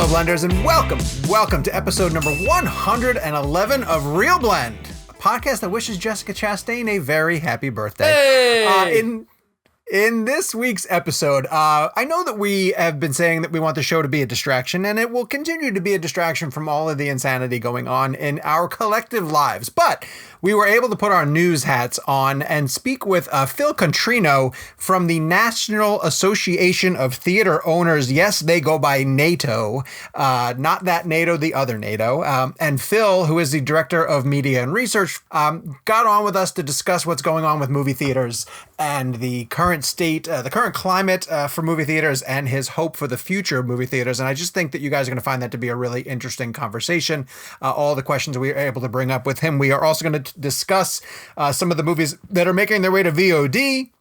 Hello, Blenders, and welcome to episode number 111 of Real Blend, a podcast that wishes Jessica Chastain a very happy birthday. Hey! In this week's episode, I know that we have been saying that we want the show to be a distraction, and it will continue to be a distraction from all of the insanity going on in our collective lives. But we were able to put our news hats on and speak with Phil Contrino from the National Association of Theater Owners. Yes, they go by NATO, not that NATO, the other NATO. And Phil, who is the Director of Media and Research, got on with us to discuss what's going on with movie theaters and the current state, the current climate for movie theaters and his hope for the future of movie theaters. And I just think that you guys are going to find that to be a really interesting conversation. All the questions we were able to bring up with him. We are also going to discuss some of the movies that are making their way to VOD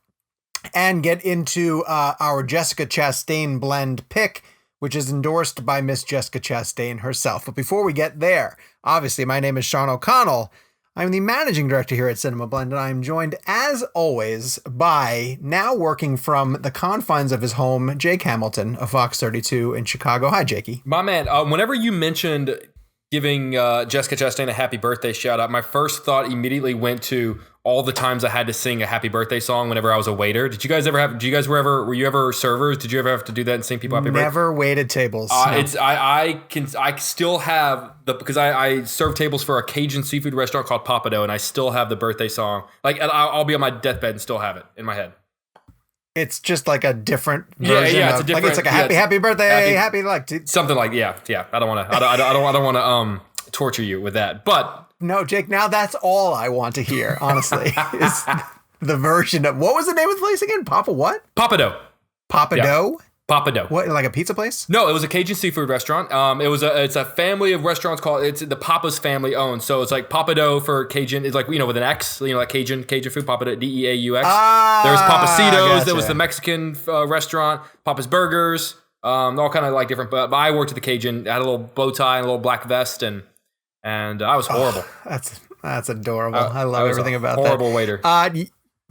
and get into our Jessica Chastain blend pick, which is endorsed by Miss Jessica Chastain herself. But before we get there, obviously, my name is Sean O'Connell. I'm the managing director here at Cinema Blend, and I'm joined, as always, by, now working from the confines of his home, Jake Hamilton of Fox 32 in Chicago. Hi, Jakey. My man, whenever you mentioned giving Jessica Chastain a happy birthday shout out, my first thought immediately went to all the times I had to sing a happy birthday song whenever I was a waiter. Were you ever servers? Did you ever have to do that and sing people happy birthday? Never waited tables. No. I still have because I serve tables for a Cajun seafood restaurant called Papado, and I still have the birthday song. Like I'll be on my deathbed and still have it in my head. It's just like a different version. Yeah, it's a different. Like it's like a happy birthday, happy something like yeah. I don't want to torture you with that, but. No, Jake, now that's all I want to hear, honestly, is the version of, what was the name of the place again? Papado? Papado. Yeah. Papado. What, like a pizza place? No, it was a Cajun seafood restaurant. It's a family of restaurants it's the Papa's family owned. So it's like Papado for Cajun. It's like, with an X, like Cajun food, Papado, Deaux. There was Papacitos. Gotcha. There was the Mexican restaurant, Papa's Burgers, all kind of like different. But I worked at the Cajun. I had a little bow tie and a little black vest, and I was horrible. That's adorable. I love everything about that. Horrible waiter.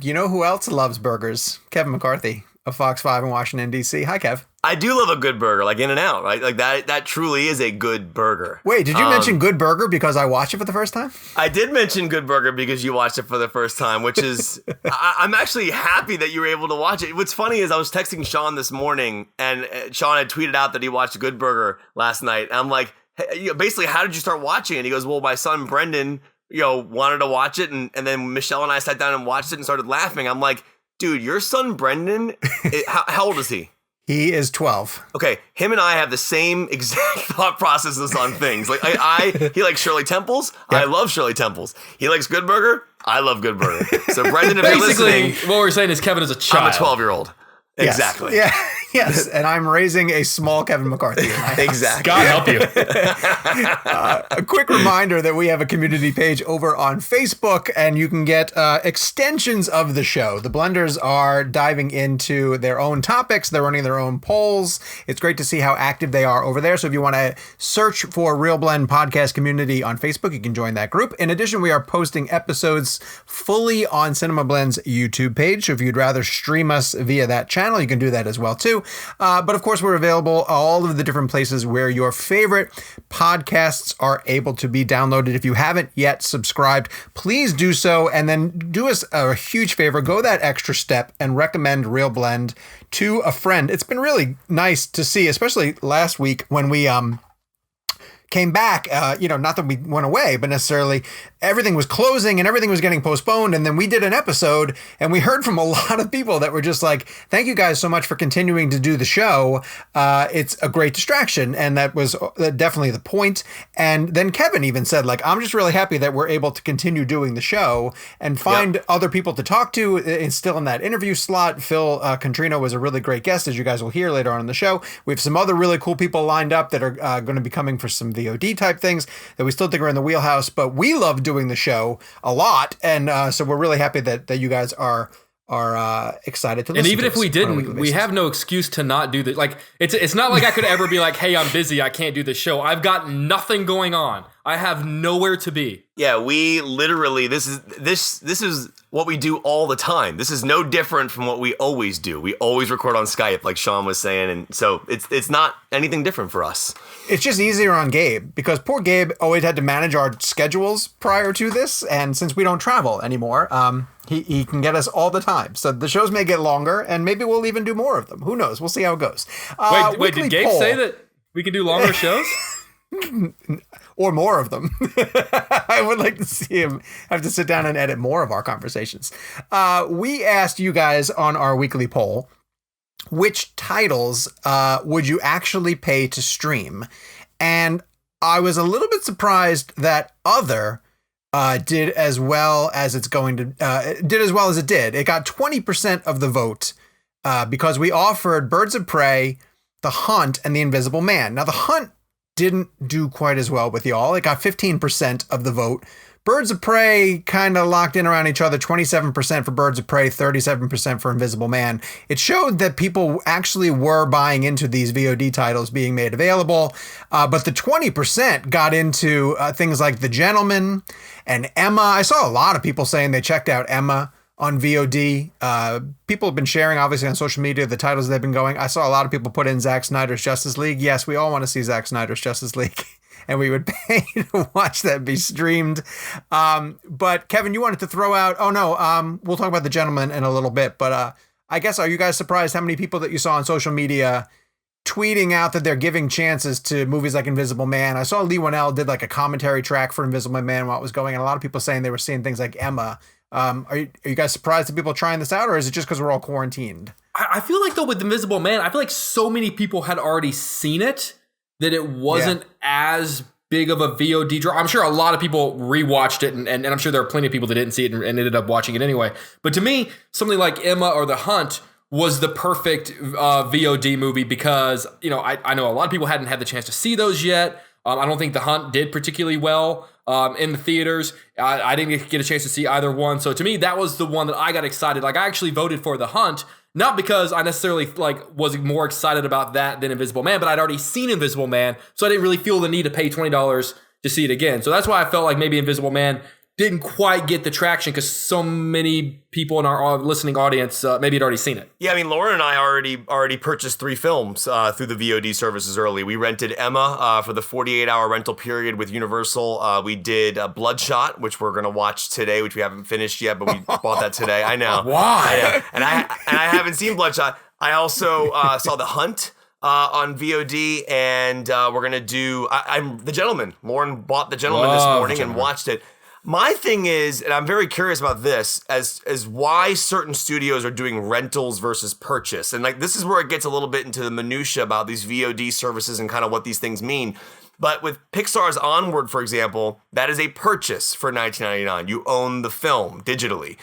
You know who else loves burgers? Kevin McCarthy of Fox 5 in Washington, D.C. Hi, Kev. I do love a good burger, like In-N-Out, right? Like that truly is a good burger. Wait, did you mention Good Burger because I watched it for the first time? I did mention Good Burger because you watched it for the first time, which is, I'm actually happy that you were able to watch it. What's funny is I was texting Sean this morning, and Sean had tweeted out that he watched Good Burger last night. And I'm like, hey, basically, how did you start watching it? He goes, well, my son Brendan, wanted to watch it, and then Michelle and I sat down and watched it and started laughing. I'm like, dude, your son Brendan, how old is he? He is 12. Okay, him and I have the same exact thought processes on things. Like he likes Shirley Temples. Yep. I love Shirley Temples. He likes Good Burger. I love Good Burger. So Brendan, if you're listening, what we're saying is Kevin is a child. I'm a 12-year-old. Yes. Exactly. Yeah. Yes. And I'm raising a small Kevin McCarthy. Exactly. God help you. A quick reminder that we have a community page over on Facebook, and you can get extensions of the show. The Blenders are diving into their own topics. They're running their own polls. It's great to see how active they are over there. So if you want to search for Real Blend Podcast Community on Facebook, you can join that group. In addition, we are posting episodes fully on Cinema Blend's YouTube page. So if you'd rather stream us via that channel, you can do that as well too. But of course, we're available all of the different places where your favorite podcasts are able to be downloaded. If you haven't yet subscribed, please do so. And then do us a huge favor. Go that extra step and recommend Real Blend to a friend. It's been really nice to see, especially last week when we came back, not that we went away, but necessarily everything was closing and everything was getting postponed. And then we did an episode and we heard from a lot of people that were just like, thank you guys so much for continuing to do the show. It's a great distraction. And that was definitely the point. And then Kevin even said, like, I'm just really happy that we're able to continue doing the show and find other people to talk to. It's still in that interview slot. Phil Contrino was a really great guest, as you guys will hear later on in the show. We have some other really cool people lined up that are going to be coming for some VOD type things that we still think are in the wheelhouse, but we love doing the show a lot. And so we're really happy that you guys are are excited to listen. And even to if us we on a didn't, weekly we basis. have no excuse to not do this. Like it's not like I could ever be like, hey, I'm busy, I can't do this show. I've got nothing going on. I have nowhere to be. Yeah, we literally this is what we do all the time. This is no different from what we always do. We always record on Skype, like Sean was saying, and so it's not anything different for us. It's just easier on Gabe because poor Gabe always had to manage our schedules prior to this, and since we don't travel anymore, he can get us all the time. So the shows may get longer, and maybe we'll even do more of them. Who knows? We'll see how it goes. Wait, Weekly did Gabe poll, say that we can do longer shows? or more of them? I would like to see him have to sit down and edit more of our conversations. We asked you guys on our weekly poll, which titles would you actually pay to stream? And I was a little bit surprised that Other did as well as it's going to did as well as it did. It got 20% of the vote because we offered Birds of Prey, The Hunt, and The Invisible Man. Now, The Hunt didn't do quite as well with y'all. It got 15% of the vote. Birds of Prey kind of locked in around each other, 27% for Birds of Prey, 37% for Invisible Man. It showed that people actually were buying into these VOD titles being made available, but the 20% got into things like The Gentleman and Emma. I saw a lot of people saying they checked out Emma on VOD. People have been sharing, obviously, on social media the titles they've been going. I saw a lot of people put in Zack Snyder's Justice League. Yes, we all want to see Zack Snyder's Justice League. And we would pay to watch that be streamed. But Kevin, you wanted to throw out, we'll talk about The Gentleman in a little bit. But I guess, are you guys surprised how many people that you saw on social media tweeting out that they're giving chances to movies like Invisible Man? I saw Lee Winnell did like a commentary track for Invisible Man while it was going. And a lot of people saying they were seeing things like Emma. Are you guys surprised that people are trying this out, or is it just because we're all quarantined? I feel like, though, with Invisible Man, I feel like so many people had already seen it that it wasn't as big of a VOD draw. I'm sure a lot of people rewatched it, and I'm sure there are plenty of people that didn't see it and ended up watching it anyway. But to me, something like Emma or The Hunt was the perfect VOD movie because, I know a lot of people hadn't had the chance to see those yet. I don't think The Hunt did particularly well in the theaters. I didn't get a chance to see either one. So to me, that was the one that I got excited. Like, I actually voted for The Hunt, not because I necessarily was more excited about that than Invisible Man, but I'd already seen Invisible Man, so I didn't really feel the need to pay $20 to see it again. So that's why I felt like maybe Invisible Man didn't quite get the traction because so many people in our listening audience maybe had already seen it. Yeah, I mean, Lauren and I already purchased 3 films through the VOD services early. We rented Emma for the 48-hour rental period with Universal. We did Bloodshot, which we're going to watch today, which we haven't finished yet, but we bought that today. I know. Why? And I haven't seen Bloodshot. I also saw The Hunt on VOD, and we're going to do I'm The Gentleman. Lauren bought The Gentleman this morning and watched it. My thing is, and I'm very curious about this, as why certain studios are doing rentals versus purchase. And this is where it gets a little bit into the minutia about these VOD services and kind of what these things mean. But with Pixar's Onward, for example, that is a purchase for $19.99. You own the film digitally.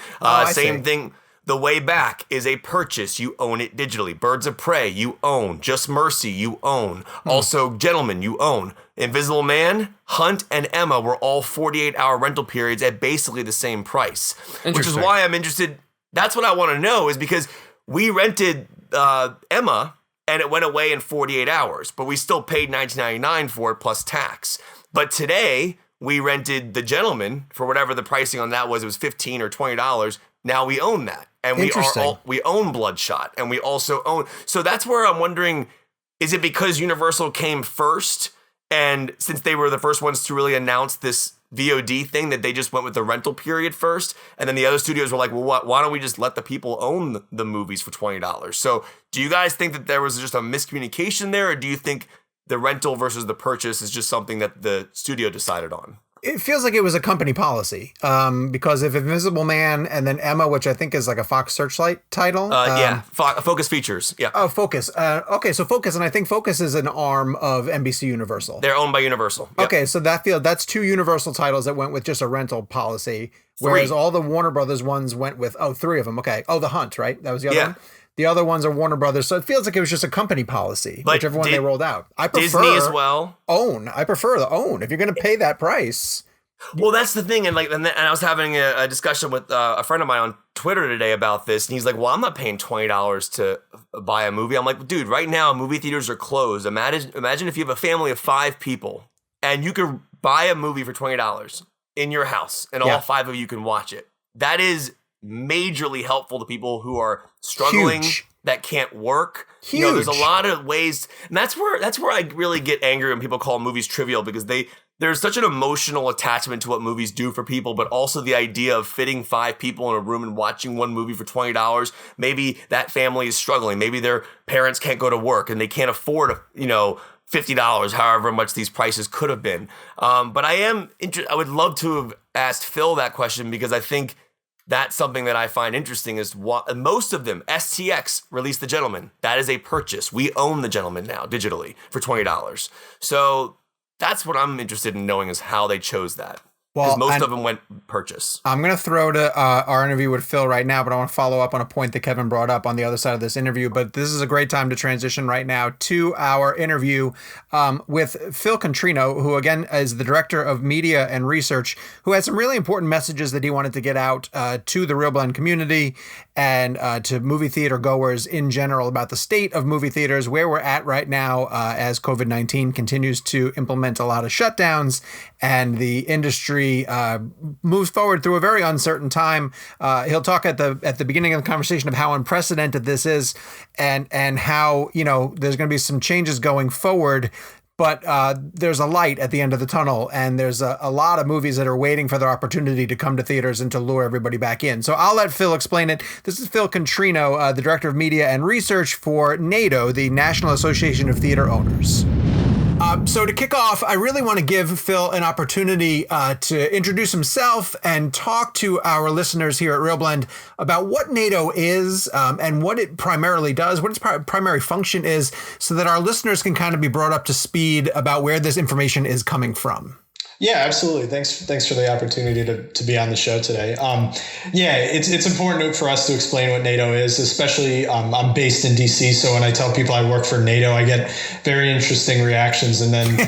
Same thing. The Way Back is a purchase. You own it digitally. Birds of Prey, you own. Just Mercy, you own. Also, Gentlemen, you own. Invisible Man, Hunt, and Emma were all 48-hour rental periods at basically the same price. Which is why I'm interested. That's what I want to know, is because we rented Emma, and it went away in 48 hours. But we still paid $19.99 for it plus tax. But today, we rented The Gentleman for whatever the pricing on that was. It was $15 or $20. Now we own that. And we own Bloodshot, and we also own. So that's where I'm wondering, is it because Universal came first, and since they were the first ones to really announce this VOD thing, that they just went with the rental period first, and then the other studios were like, well, why don't we just let the people own the movies for $20? So do you guys think that there was just a miscommunication there, or do you think the rental versus the purchase is just something that the studio decided on? It feels like it was a company policy because if Invisible Man and then Emma, which I think is like a Fox Searchlight title. Focus Features. Yeah. Oh, Focus. Okay, so Focus, and I think Focus is an arm of NBC Universal. They're owned by Universal. Yep. Okay, so that's 2 Universal titles that went with just a rental policy, whereas all the Warner Brothers ones went with 3 of them. Okay. Oh, The Hunt, right? That was the other one. The other ones are Warner Brothers, so it feels like it was just a company policy, whichever one they rolled out. I prefer Disney as well. I prefer the own. If you're going to pay that price, Well, that's the thing, and I was having a discussion with a friend of mine on Twitter today about this, and he's like, "Well, I'm not paying $20 to buy a movie." I'm like, "Dude, right now movie theaters are closed. Imagine if you have a family of 5 people, and you could buy a movie for $20 in your house, and all 5 of you can watch it. That is majorly helpful to people who are struggling." Huge. That can't work. Huge. There's a lot of ways, and that's where I really get angry when people call movies trivial, because there's such an emotional attachment to what movies do for people, but also the idea of fitting 5 people in a room and watching one movie for $20. Maybe that family is struggling. Maybe their parents can't go to work and they can't afford $50, however much these prices could have been. But I would love to have asked Phil that question, because I think that's something that I find interesting is what most of them, STX released The Gentleman. That is a purchase. We own The Gentleman now digitally for $20. So that's what I'm interested in knowing, is how they chose that. Because most of them went purchase. I'm going to throw to our interview with Phil right now, but I want to follow up on a point that Kevin brought up on the other side of this interview. But this is a great time to transition right now to our interview with Phil Contrino, who, again, is the director of media and research, who had some really important messages that he wanted to get out to the Real Blend community and to movie theater goers in general about the state of movie theaters, where we're at right now as COVID-19 continues to implement a lot of shutdowns and the industry moves forward through a very uncertain time. He'll talk at the beginning of the conversation of how unprecedented this is, and how there's going to be some changes going forward. But there's a light at the end of the tunnel, and there's a lot of movies that are waiting for their opportunity to come to theaters and to lure everybody back in. So I'll let Phil explain it. This is Phil Contrino, the Director of Media and Research for NATO, the National Association of Theater Owners. So to kick off, I really want to give Phil an opportunity to introduce himself and talk to our listeners here at Real Blend about what NATO is and what it primarily does, what its primary function is, so that our listeners can kind of be brought up to speed about where this information is coming from. Yeah, absolutely. Thanks for the opportunity to be on the show today. It's important for us to explain what NATO is, especially I'm based in DC. So when I tell people I work for NATO, I get very interesting reactions. And then,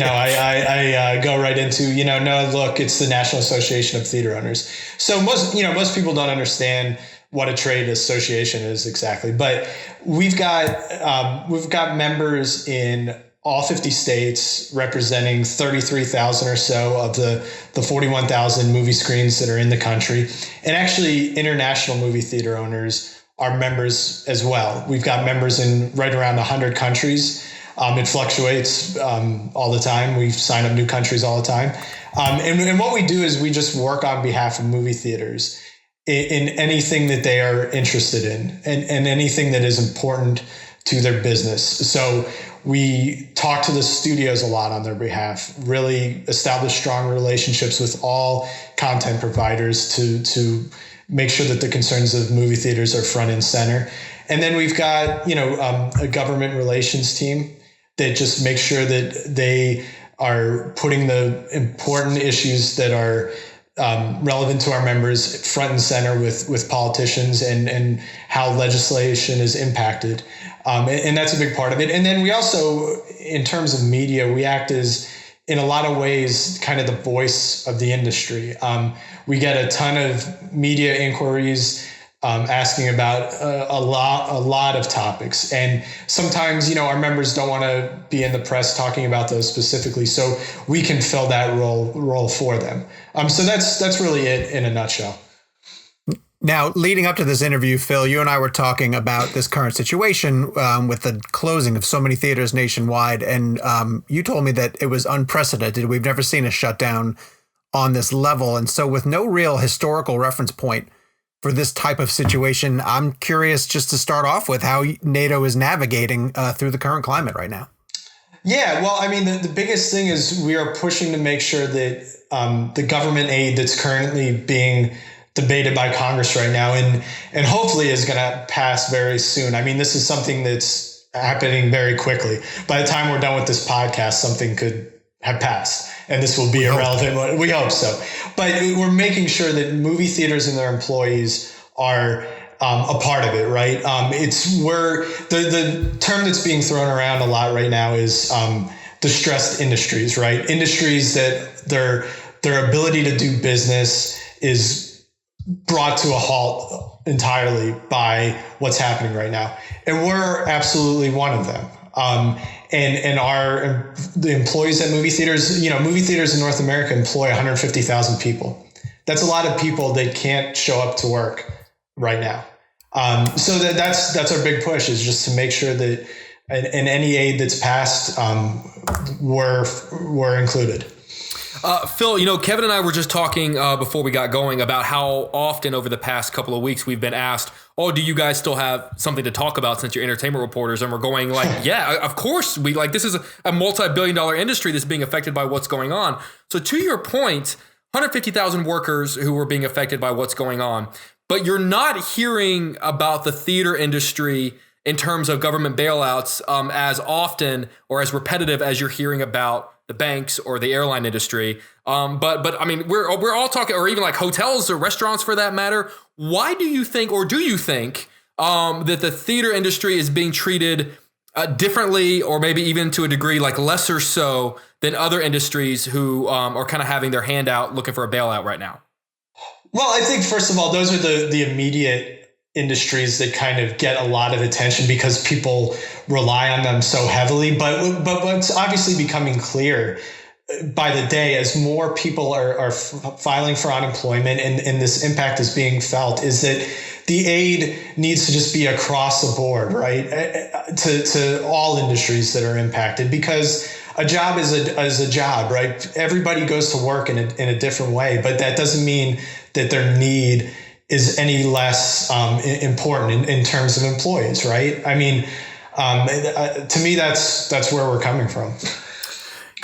I go right into, no, look, it's the National Association of Theater Owners. So most people don't understand what a trade association is exactly, but we've got members in all 50 states, representing 33,000 or so of the 41,000 movie screens that are in the country. And actually, international movie theater owners are members as well. We've got members in right around 100 countries. It fluctuates all the time. We sign up new countries all the time. And what we do is we just work on behalf of movie theaters in anything that they are interested in, and anything that is important to their business. So we talk to the studios a lot on their behalf, really establish strong relationships with all content providers to make sure that the concerns of movie theaters are front and center. And then we've got, a government relations team that just makes sure that they are putting the important issues that are relevant to our members front and center with politicians and how legislation is impacted. And that's a big part of it. And then we also, in terms of media, we act as, in a lot of ways, kind of the voice of the industry. We get a ton of media inquiries asking about a lot of topics. And sometimes, our members don't want to be in the press talking about those specifically. So we can fill that role for them. So that's really it in a nutshell. Now, leading up to this interview, Phil, you and I were talking about this current situation with the closing of so many theaters nationwide. And you told me that it was unprecedented. We've never seen a shutdown on this level. And so with no real historical reference point for this type of situation, I'm curious just to start off with how NATO is navigating through the current climate right now. Yeah, well, I mean, the biggest thing is we are pushing to make sure that the government aid that's currently being debated by Congress right now and hopefully is going to pass very soon. I mean, this is something that's happening very quickly. By the time we're done with this podcast, something could have passed and this will be irrelevant. We hope so. But we're making sure that movie theaters and their employees are a part of it, right? It's where the term that's being thrown around a lot right now is distressed industries, right? Industries that they're their ability to do business is brought to a halt entirely by what's happening right now. And we're absolutely one of them. And the employees at movie theaters, movie theaters in North America employ 150,000 people. That's a lot of people that can't show up to work right now. So that's our big push, is just to make sure that in any aid that's passed, we're included. Phil, Kevin and I were just talking before we got going about how often over the past couple of weeks we've been asked, oh, do you guys still have something to talk about since you're entertainment reporters? And we're going like, yeah, of course. This is a multi-billion-dollar industry that's being affected by what's going on. So to your point, 150,000 workers who were being affected by what's going on, but you're not hearing about the theater industry in terms of government bailouts as often or as repetitive as you're hearing about the banks or the airline industry. But I mean, we're all talking, or even like hotels or restaurants for that matter. Why do you think, or do you think that the theater industry is being treated differently, or maybe even to a degree like lesser so than other industries who are kind of having their hand out looking for a bailout right now? Well, I think first of all, those are the immediate industries that kind of get a lot of attention because people rely on them so heavily. But what's obviously becoming clear by the day as more people are filing for unemployment and this impact is being felt is that the aid needs to just be across the board, right? To all industries that are impacted, because a job is a job, right? Everybody goes to work in a different way, but that doesn't mean that their need is any less important in terms of employees, right? I mean, to me, that's where we're coming from.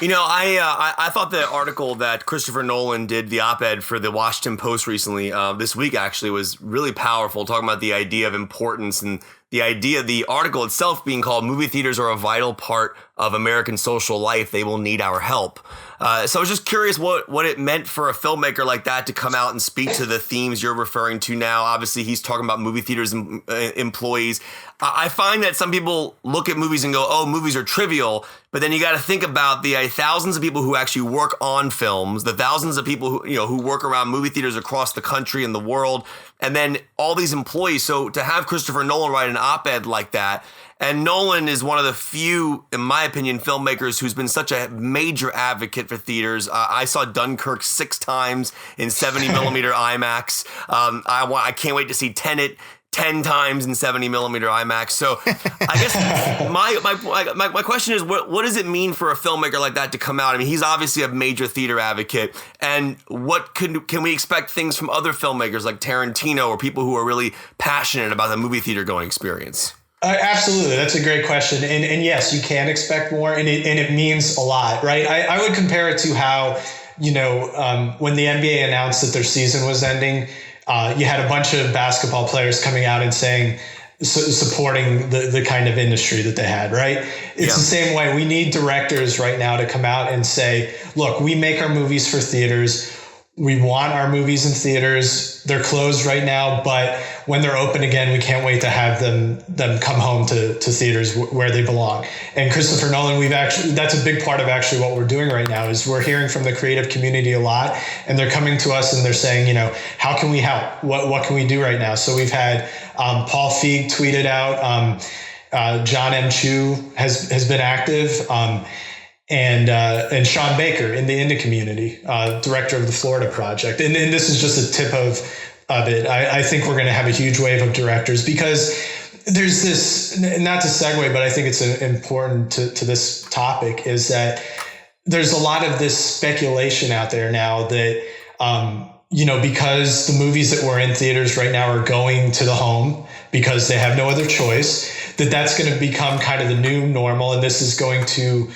I thought the article that Christopher Nolan did, the op-ed for the Washington Post recently, this week actually, was really powerful, talking about the idea of importance and the article itself being called "Movie Theaters Are a Vital Part of American Social Life. They Will Need Our Help." So I was just curious what it meant for a filmmaker like that to come out and speak to the themes you're referring to now. Obviously, he's talking about movie theaters employees. I find that some people look at movies and go, oh, movies are trivial. But then you got to think about the thousands of people who actually work on films, the thousands of people who work around movie theaters across the country and the world, and then all these employees. So to have Christopher Nolan write an op-ed like that, and Nolan is one of the few, in my opinion, filmmakers who's been such a major advocate for theaters. I saw Dunkirk 6 times in 70 millimeter IMAX. I can't wait to see Tenet 10 times in 70 millimeter IMAX. So I guess my question is, what does it mean for a filmmaker like that to come out? I mean, he's obviously a major theater advocate. And what can we expect things from other filmmakers like Tarantino or people who are really passionate about the movie theater going experience? Absolutely. That's a great question. And yes, you can expect more, and it means a lot, right? I would compare it to how, when the NBA announced that their season was ending, you had a bunch of basketball players coming out and saying, supporting the kind of industry that they had, right? It's the same way. We need directors right now to come out and say, look, we make our movies for theaters. We want our movies in theaters. They're closed right now, but when they're open again, we can't wait to have them come home to theaters where they belong. And Christopher Nolan, that's a big part of actually what we're doing right now, is we're hearing from the creative community a lot, and they're coming to us and they're saying, how can we help? What can we do right now? So we've had Paul Feig tweeted out, John M. Chu has been active, and Sean Baker in the indie community, director of the Florida Project. And this is just a tip of it. I think we're going to have a huge wave of directors, because there's this, not to segue, but I think it's important to this topic, is that there's a lot of this speculation out there now that, because the movies that were in theaters right now are going to the home because they have no other choice, that's going to become kind of the new normal. And this is going to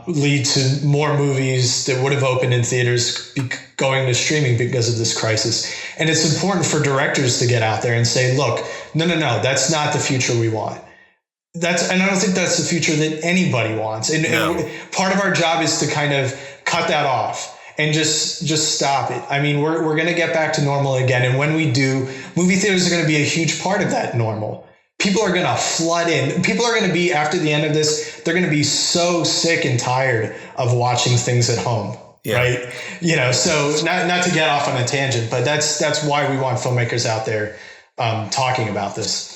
lead to more movies that would have opened in theaters going to streaming because of this crisis. And it's important for directors to get out there and say, look, no, that's not the future we want. And I don't think that's the future that anybody wants. And part of our job is to kind of cut that off and just stop it. I mean, we're going to get back to normal again. And when we do, movie theaters are going to be a huge part of that normal. People are going to flood in. People are going to be, after the end of this, they're going to be so sick and tired of watching things at home. right? So not to get off on a tangent, but that's why we want filmmakers out there talking about this.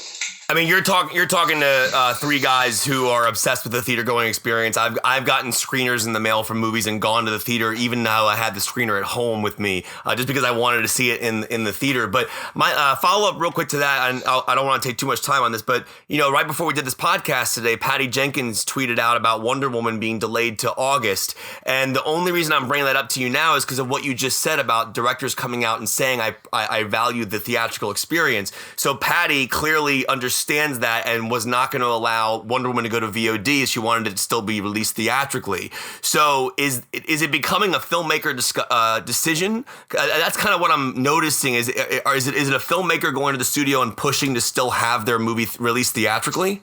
I mean, you're talking to three guys who are obsessed with the theater going experience. I've gotten screeners in the mail from movies and gone to the theater, even though I had the screener at home with me, just because I wanted to see it in the theater. But my follow up real quick to that, and I don't want to take too much time on this, but right before we did this podcast today, Patty Jenkins tweeted out about Wonder Woman being delayed to August, and the only reason I'm bringing that up to you now is because of what you just said about directors coming out and saying I value the theatrical experience. So Patty clearly understands that and was not going to allow Wonder Woman to go to VOD. She wanted it to still be released theatrically. So is it becoming a filmmaker decision? That's kind of what I'm noticing. Is it a filmmaker going to the studio and pushing to still have their movie released theatrically?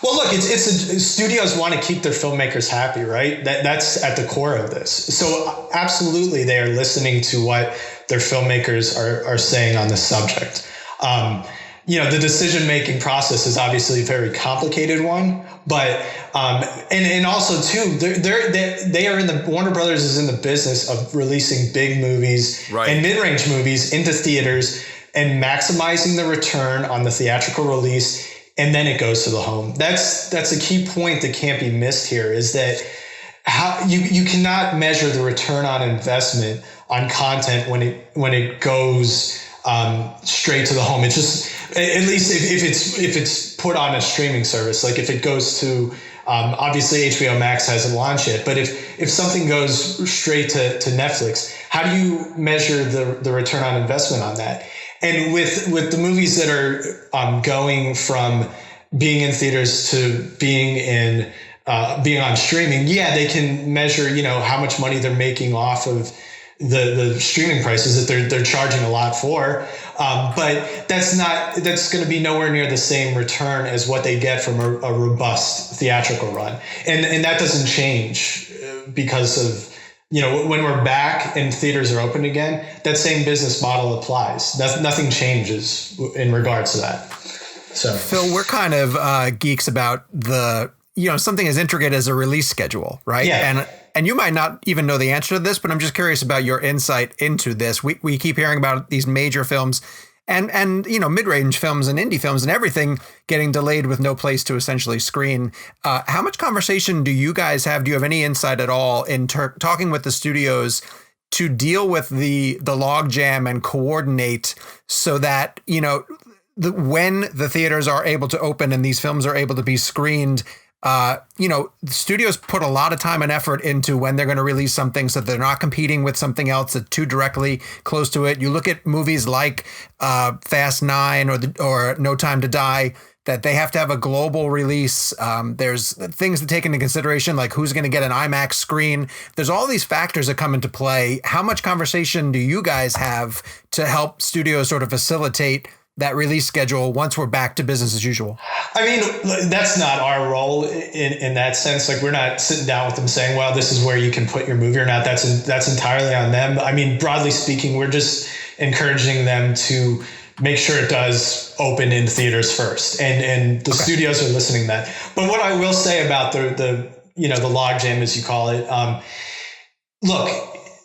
Well, look, studios want to keep their filmmakers happy, right? That's at the core of this. So absolutely, they are listening to what their filmmakers are saying on this subject. The decision-making process is obviously a very complicated one, but and also too, they are in the Warner Brothers is in the business of releasing big movies and mid-range movies into theaters and maximizing the return on the theatrical release, and then it goes to the home. That's a key point that can't be missed here, is that how you cannot measure the return on investment on content when it goes straight to the home. It's just, at least if it's put on a streaming service, like if it goes to, obviously HBO Max hasn't launched yet, but if something goes straight to Netflix, how do you measure the return on investment on that? And with the movies that are going from being in theaters to being on streaming, they can measure, how much money they're making off of the streaming prices that they're charging a lot for, but that's going to be nowhere near the same return as what they get from a robust theatrical run, and that doesn't change because of when we're back and theaters are open again. That same business model applies. Nothing changes in regards to that. So, Phil, we're kind of geeks about the something as intricate as a release schedule, right? Yeah. And you might not even know the answer to this, but I'm just curious about your insight into this. We keep hearing about these major films and mid-range films and indie films and everything getting delayed with no place to essentially screen. How much conversation do you guys have? Do you have any insight at all in talking with the studios to deal with the logjam and coordinate so that, when the theaters are able to open and these films are able to be screened, the studios put a lot of time and effort into when they're going to release something so they're not competing with something else that's too directly close to it. You look at movies like Fast 9 or No Time to Die, that they have to have a global release. There's things to take into consideration, like who's going to get an IMAX screen. There's all these factors that come into play. How much conversation do you guys have to help studios sort of facilitate that release schedule once we're back to business as usual? I mean, that's not our role in that sense. Like, we're not sitting down with them saying, well, this is where you can put your movie or not. That's entirely on them. I mean, broadly speaking, we're just encouraging them to make sure it does open in theaters first. And the studios are listening to that. But what I will say about the logjam, as you call it, look,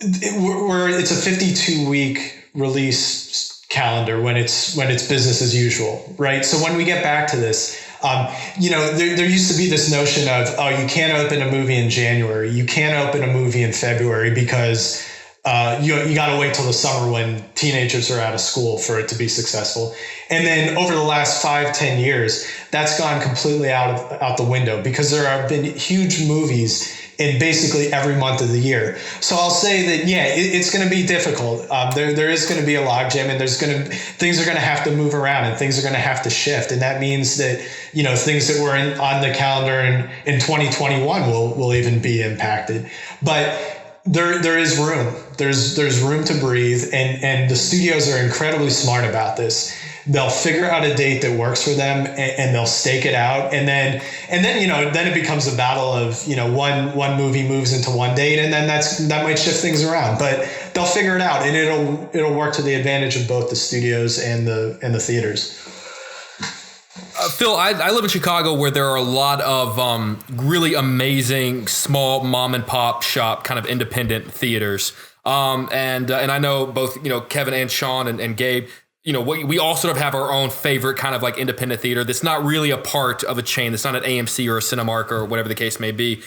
it's a 52-week release calendar when it's business as usual, right? So when we get back to this, there used to be this notion of, you can't open a movie in January, you can't open a movie in February because you got to wait till the summer when teenagers are out of school for it to be successful. And then over the last 5-10 years, that's gone completely out the window because there have been huge movies in basically every month of the year. So I'll say that, it's going to be difficult. There is going to be a logjam, and things are going to have to move around, and things are going to have to shift. And that means that, things that were on the calendar in 2021 will even be impacted. But there is room. There's room to breathe, and the studios are incredibly smart about this. They'll figure out a date that works for them, and they'll stake it out, and then it becomes a battle of one movie moves into one date, and then that might shift things around. But they'll figure it out, and it'll work to the advantage of both the studios and the theaters. Phil, I live in Chicago where there are a lot of really amazing small mom and pop shop kind of independent theaters. And I know both, Kevin and Sean and Gabe, we all sort of have our own favorite kind of like independent theater that's not really a part of a chain. That's not an AMC or a Cinemark or whatever the case may be.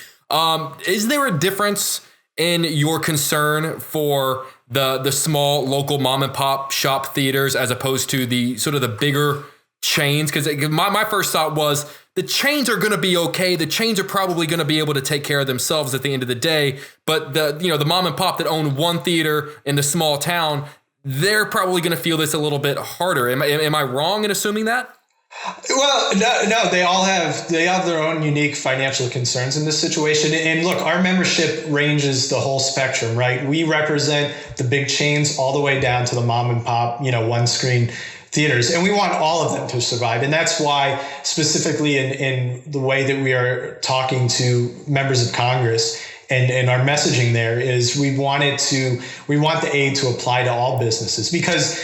Is there a difference in your concern for the small local mom and pop shop theaters as opposed to the sort of the bigger chains? Because my first thought was the chains are going to be okay. The chains are probably going to be able to take care of themselves at the end of the day. But the mom and pop that own one theater in the small town, they're probably going to feel this a little bit harder. Am I wrong in assuming that? Well, no, they have their own unique financial concerns in this situation. And look, our membership ranges the whole spectrum, right? We represent the big chains all the way down to the mom and pop, one screen theaters, and we want all of them to survive. And that's why specifically in the way that we are talking to members of Congress and our messaging there is we want the aid to apply to all businesses, because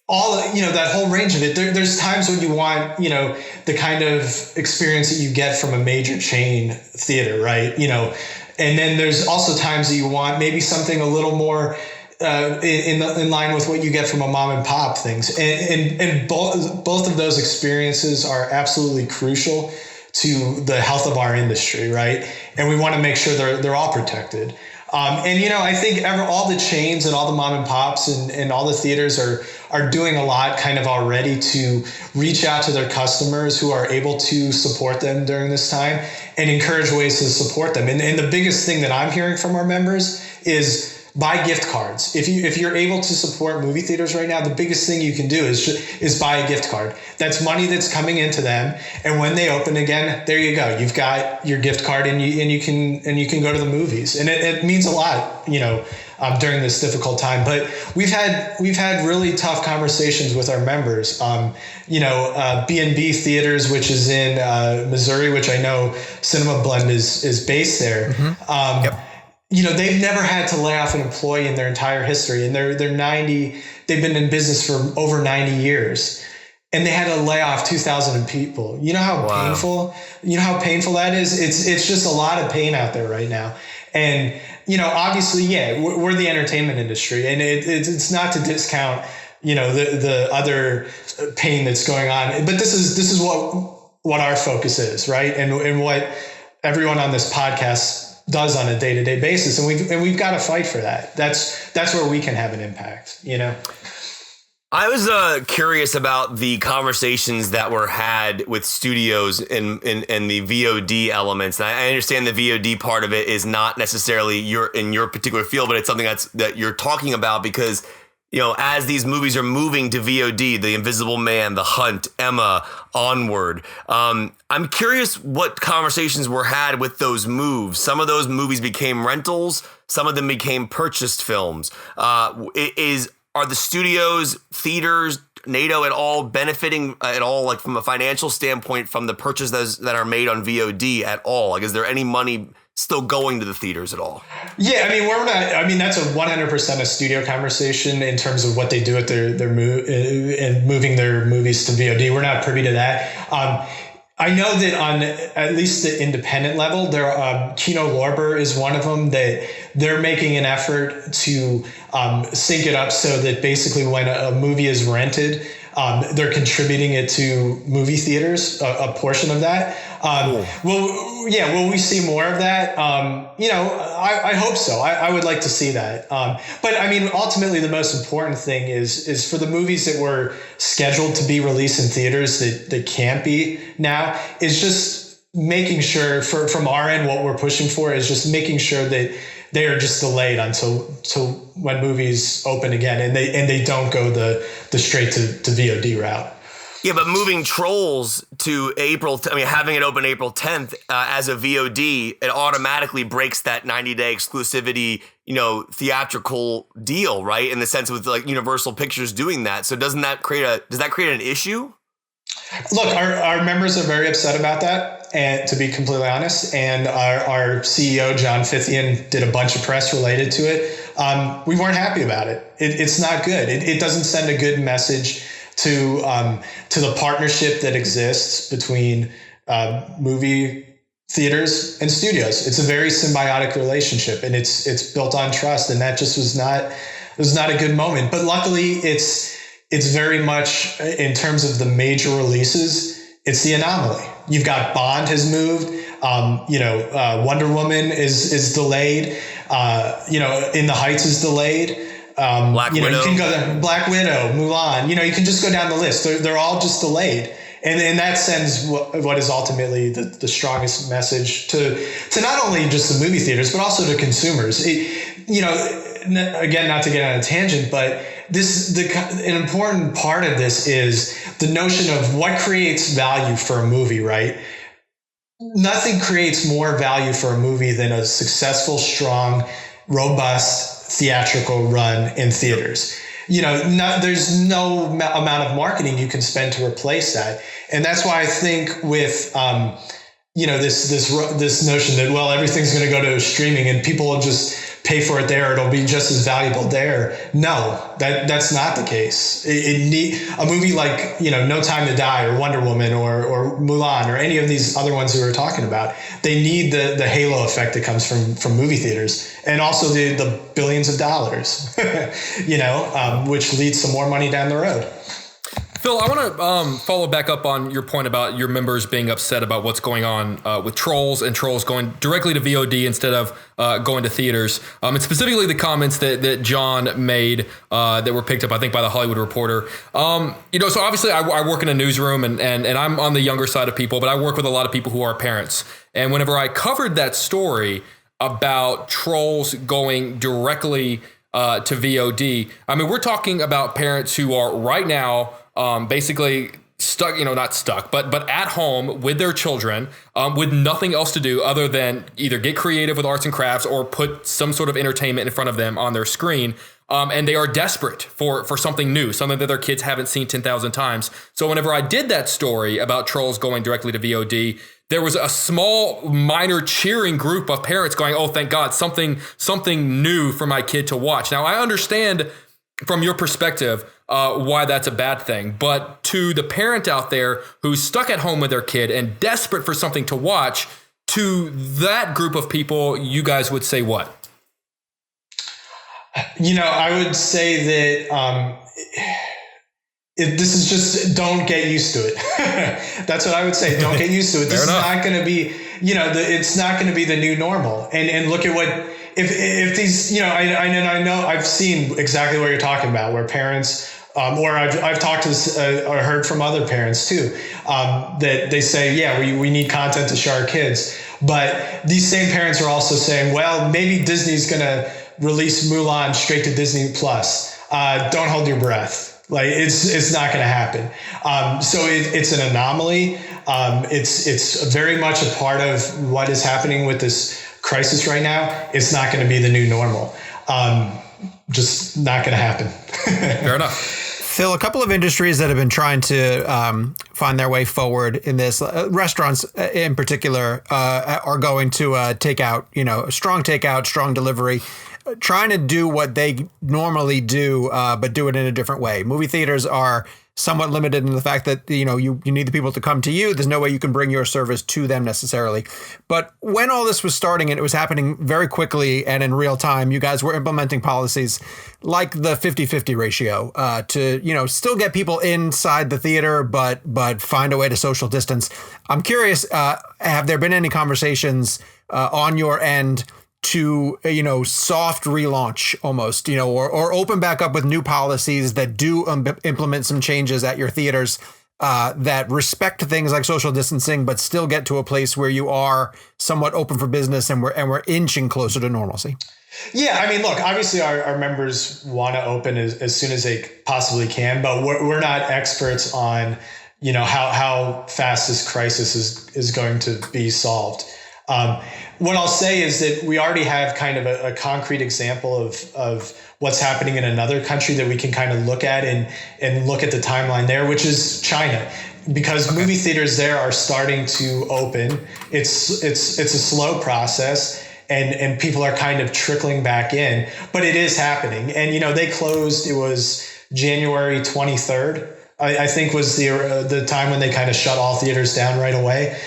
all, that whole range of it, there's times when you want, the kind of experience that you get from a major chain theater, right? And then there's also times that you want maybe something a little more in line with what you get from a mom and pop things. And both of those experiences are absolutely crucial to the health of our industry, right? And we want to make sure they're all protected. I think all the chains and all the mom and pops and all the theaters are doing a lot kind of already to reach out to their customers who are able to support them during this time and encourage ways to support them. And the biggest thing that I'm hearing from our members is buy gift cards. If you're able to support movie theaters right now, the biggest thing you can do is buy a gift card. That's money that's coming into them, and when they open again, there you go. You've got your gift card, and you can go to the movies, and it means a lot, during this difficult time. But we've had really tough conversations with our members. B&B Theaters, which is in Missouri, which I know Cinema Blend is based there. Mm-hmm. Yep. They've never had to lay off an employee in their entire history, and they've been in business for over 90 years, and they had to lay off 2,000 people. You know how painful that is? It's just a lot of pain out there right now. And, obviously, we're the entertainment industry, and it's not to discount, the other pain that's going on, but this is what our focus is, right? And what everyone on this podcast does on a day-to-day basis, and we've got to fight for that. That's where we can have an impact. I was curious about the conversations that were had with studios in the VOD elements. And I understand the VOD part of it is not necessarily in your particular field, but it's something that you're talking about because, as these movies are moving to VOD, The Invisible Man, The Hunt, Emma, Onward, I'm curious what conversations were had with those moves. Some of those movies became rentals. Some of them became purchased films. Are the studios, theaters, NATO at all benefiting at all, like from a financial standpoint, from the purchases that are made on VOD at all? Like, is there any money still going to the theaters at all? Yeah, we're not. That's a 100% a studio conversation in terms of what they do with their moving their movies to VOD. We're not privy to that. I know that on at least the independent level, Kino Lorber is one of them, that they're making an effort to sync it up so that basically when a movie is rented, they're contributing it to movie theaters, a portion of that. Cool. Will we see more of that? I hope so. I would like to see that. But ultimately the most important thing is for the movies that were scheduled to be released in theaters that can't be now, is just making sure from our end, what we're pushing for is just making sure that they are just delayed until when movies open again, and they don't go the straight to VOD route. Yeah, but moving Trolls to having it open April 10th as a VOD, it automatically breaks that 90-day exclusivity, theatrical deal, right? In the sense with like Universal Pictures doing that. So does that create an issue? Look, our members are very upset about that, and to be completely honest, and our CEO, John Fithian, did a bunch of press related to it. We weren't happy about it. It's not good. It doesn't send a good message to the partnership that exists between movie theaters and studios. It's a very symbiotic relationship, and it's built on trust, and that just was not a good moment. But luckily, it's very much, in terms of the major releases, it's the anomaly. You've got Bond has moved. Wonder Woman is delayed. In the Heights is delayed. Black Widow. You can go there, Black Widow, Mulan. You can just go down the list. They're all just delayed. And that sends what is ultimately the strongest message to not only just the movie theaters, but also to consumers. Again, not to get on a tangent, but an important part of this is the notion of what creates value for a movie, right? Nothing creates more value for a movie than a successful, strong, robust theatrical run in theaters. There's no amount of marketing you can spend to replace that. And that's why I think with, this notion that, well, everything's going to go to streaming and people will just pay for it there, it'll be just as valuable there. No, that's not the case. A movie like, No Time to Die or Wonder Woman or Mulan or any of these other ones we were talking about, they need the halo effect that comes from movie theaters, and also the billions of dollars, which leads to more money down the road. Phil, I want to follow back up on your point about your members being upset about what's going on with Trolls and Trolls going directly to VOD instead of going to theaters. And specifically the comments that John made that were picked up, I think, by the Hollywood Reporter. So obviously I work in a newsroom and I'm on the younger side of people, but I work with a lot of people who are parents. And whenever I covered that story about Trolls going directly to VOD, I mean, we're talking about parents who are right now basically stuck, not stuck, but at home with their children, with nothing else to do other than either get creative with arts and crafts or put some sort of entertainment in front of them on their screen. And they are desperate for something new, something that their kids haven't seen 10,000 times. So whenever I did that story about Trolls going directly to VOD, there was a small, minor cheering group of parents going, "Oh, thank God, something new for my kid to watch." Now, I understand from your perspective why that's a bad thing. But to the parent out there who's stuck at home with their kid and desperate for something to watch, to that group of people, you guys would say what? I would say that this is just, don't get used to it. That's what I would say. Don't get used to it. This is not going to be, it's not going to be the new normal. And look at what, if these, I know I've seen exactly what you're talking about, where parents, or I've talked to or heard from other parents too, that they say, yeah, we need content to show our kids. But these same parents are also saying, well, maybe Disney's going to release Mulan straight to Disney Plus. Don't hold your breath. Like it's not going to happen. So it's an anomaly. It's very much a part of what is happening with this crisis right now. It's not going to be the new normal. Just not going to happen. Fair enough. Phil, a couple of industries that have been trying to find their way forward in this, restaurants in particular, are going to takeout, strong takeout, strong delivery, trying to do what they normally do, but do it in a different way. Movie theaters are somewhat limited in the fact that, you need the people to come to you. There's no way you can bring your service to them necessarily. But when all this was starting and it was happening very quickly and in real time, you guys were implementing policies like the 50-50 ratio to, still get people inside the theater, but find a way to social distance. I'm curious, have there been any conversations on your end to, soft relaunch almost, or open back up with new policies that do implement some changes at your theaters that respect things like social distancing, but still get to a place where you are somewhat open for business and we're inching closer to normalcy? Yeah, I mean, look, obviously our members want to open as soon as they possibly can, but we're not experts on, how fast this crisis is going to be solved. What I'll say is that we already have kind of a concrete example of what's happening in another country that we can kind of look at and look at the timeline there, which is China, because movie theaters there are starting to open. It's a slow process and people are kind of trickling back in, but it is happening. And, they closed, it was January 23rd. I think was the time when they kind of shut all theaters down right away.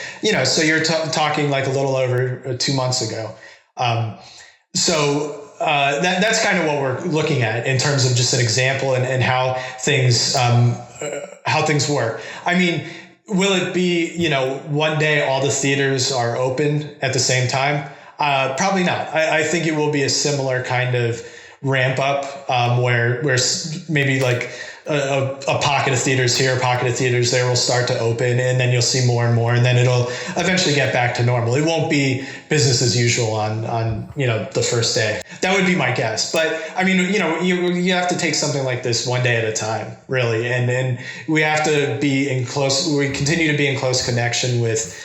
So you're talking like a little over 2 months ago. That's kind of what we're looking at in terms of just an example and how things work. I mean, will it be, one day all the theaters are open at the same time? Probably not. I think it will be a similar kind of ramp up where maybe like a pocket of theaters here, a pocket of theaters there will start to open, and then you'll see more and more, and then it'll eventually get back to normal. It won't be business as usual on the first day. That would be my guess. But I mean, you have to take something like this one day at a time, really, and we have to we continue to be in close connection with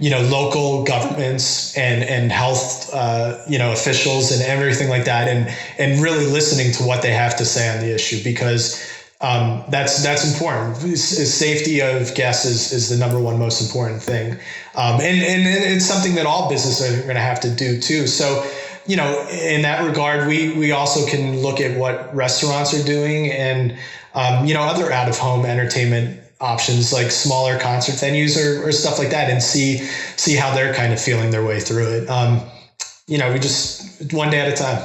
local governments and health, officials and everything like that, and really listening to what they have to say on the issue, because that's important. Safety of guests is the number one most important thing, and it's something that all businesses are going to have to do too. So, in that regard, we also can look at what restaurants are doing and other out of home entertainment options like smaller concert venues or stuff like that, and see how they're kind of feeling their way through it. We just one day at a time.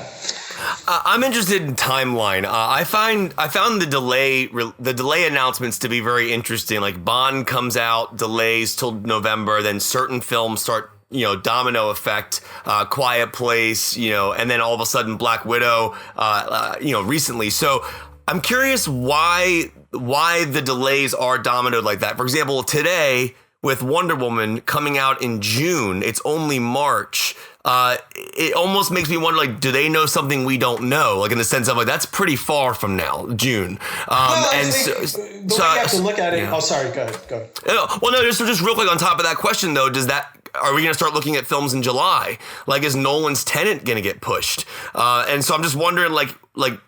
I'm interested in timeline. I found the delay announcements to be very interesting. Like Bond comes out, delays till November, then certain films start, domino effect, Quiet Place, and then all of a sudden Black Widow, recently. So I'm curious why the delays are dominoed like that. For example, today with Wonder Woman coming out in June, it's only March. It almost makes me wonder, like, do they know something we don't know? Like in the sense of like, that's pretty far from now, June. You have to look at it. Yeah. Oh, sorry. Go ahead. Well, no, just real quick on top of that question though, are we going to start looking at films in July? Like, is Nolan's Tenet going to get pushed? And so I'm just wondering, like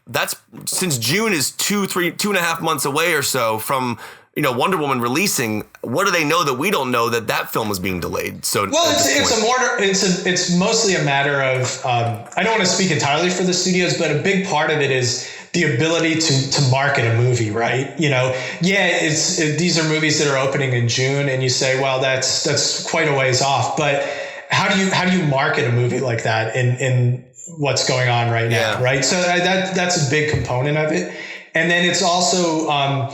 that's since June is 2.5 months away or so from, Wonder Woman releasing. What do they know that we don't know that film is being delayed? So it's mostly a matter of I don't want to speak entirely for the studios, but a big part of it is the ability to market a movie, right? These are movies that are opening in June, and you say, well, that's quite a ways off. But how do you market a movie like that in what's going on right now, right? So that's a big component of it, and then it's also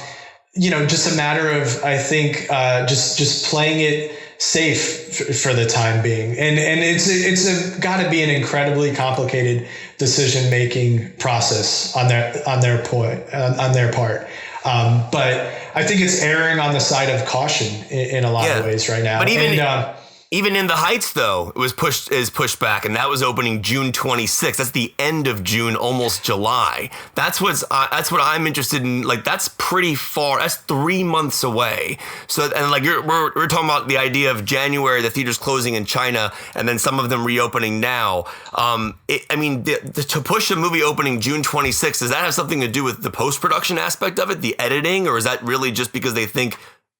just a matter of, I think, just playing it safe for the time being, and it's got to be an incredibly complicated decision-making process on their part. But I think it's erring on the side of caution in a lot of ways right now. But even In the Heights, though, is pushed back, and that was opening June 26th. That's the end of June, almost July. That's what I'm interested in. Like, that's pretty far. That's 3 months away. So, and like we're talking about the idea of January, the theaters closing in China, and then some of them reopening now. To push a movie opening June 26th, does that have something to do with the post-production aspect of it, the editing, or is that really just because they think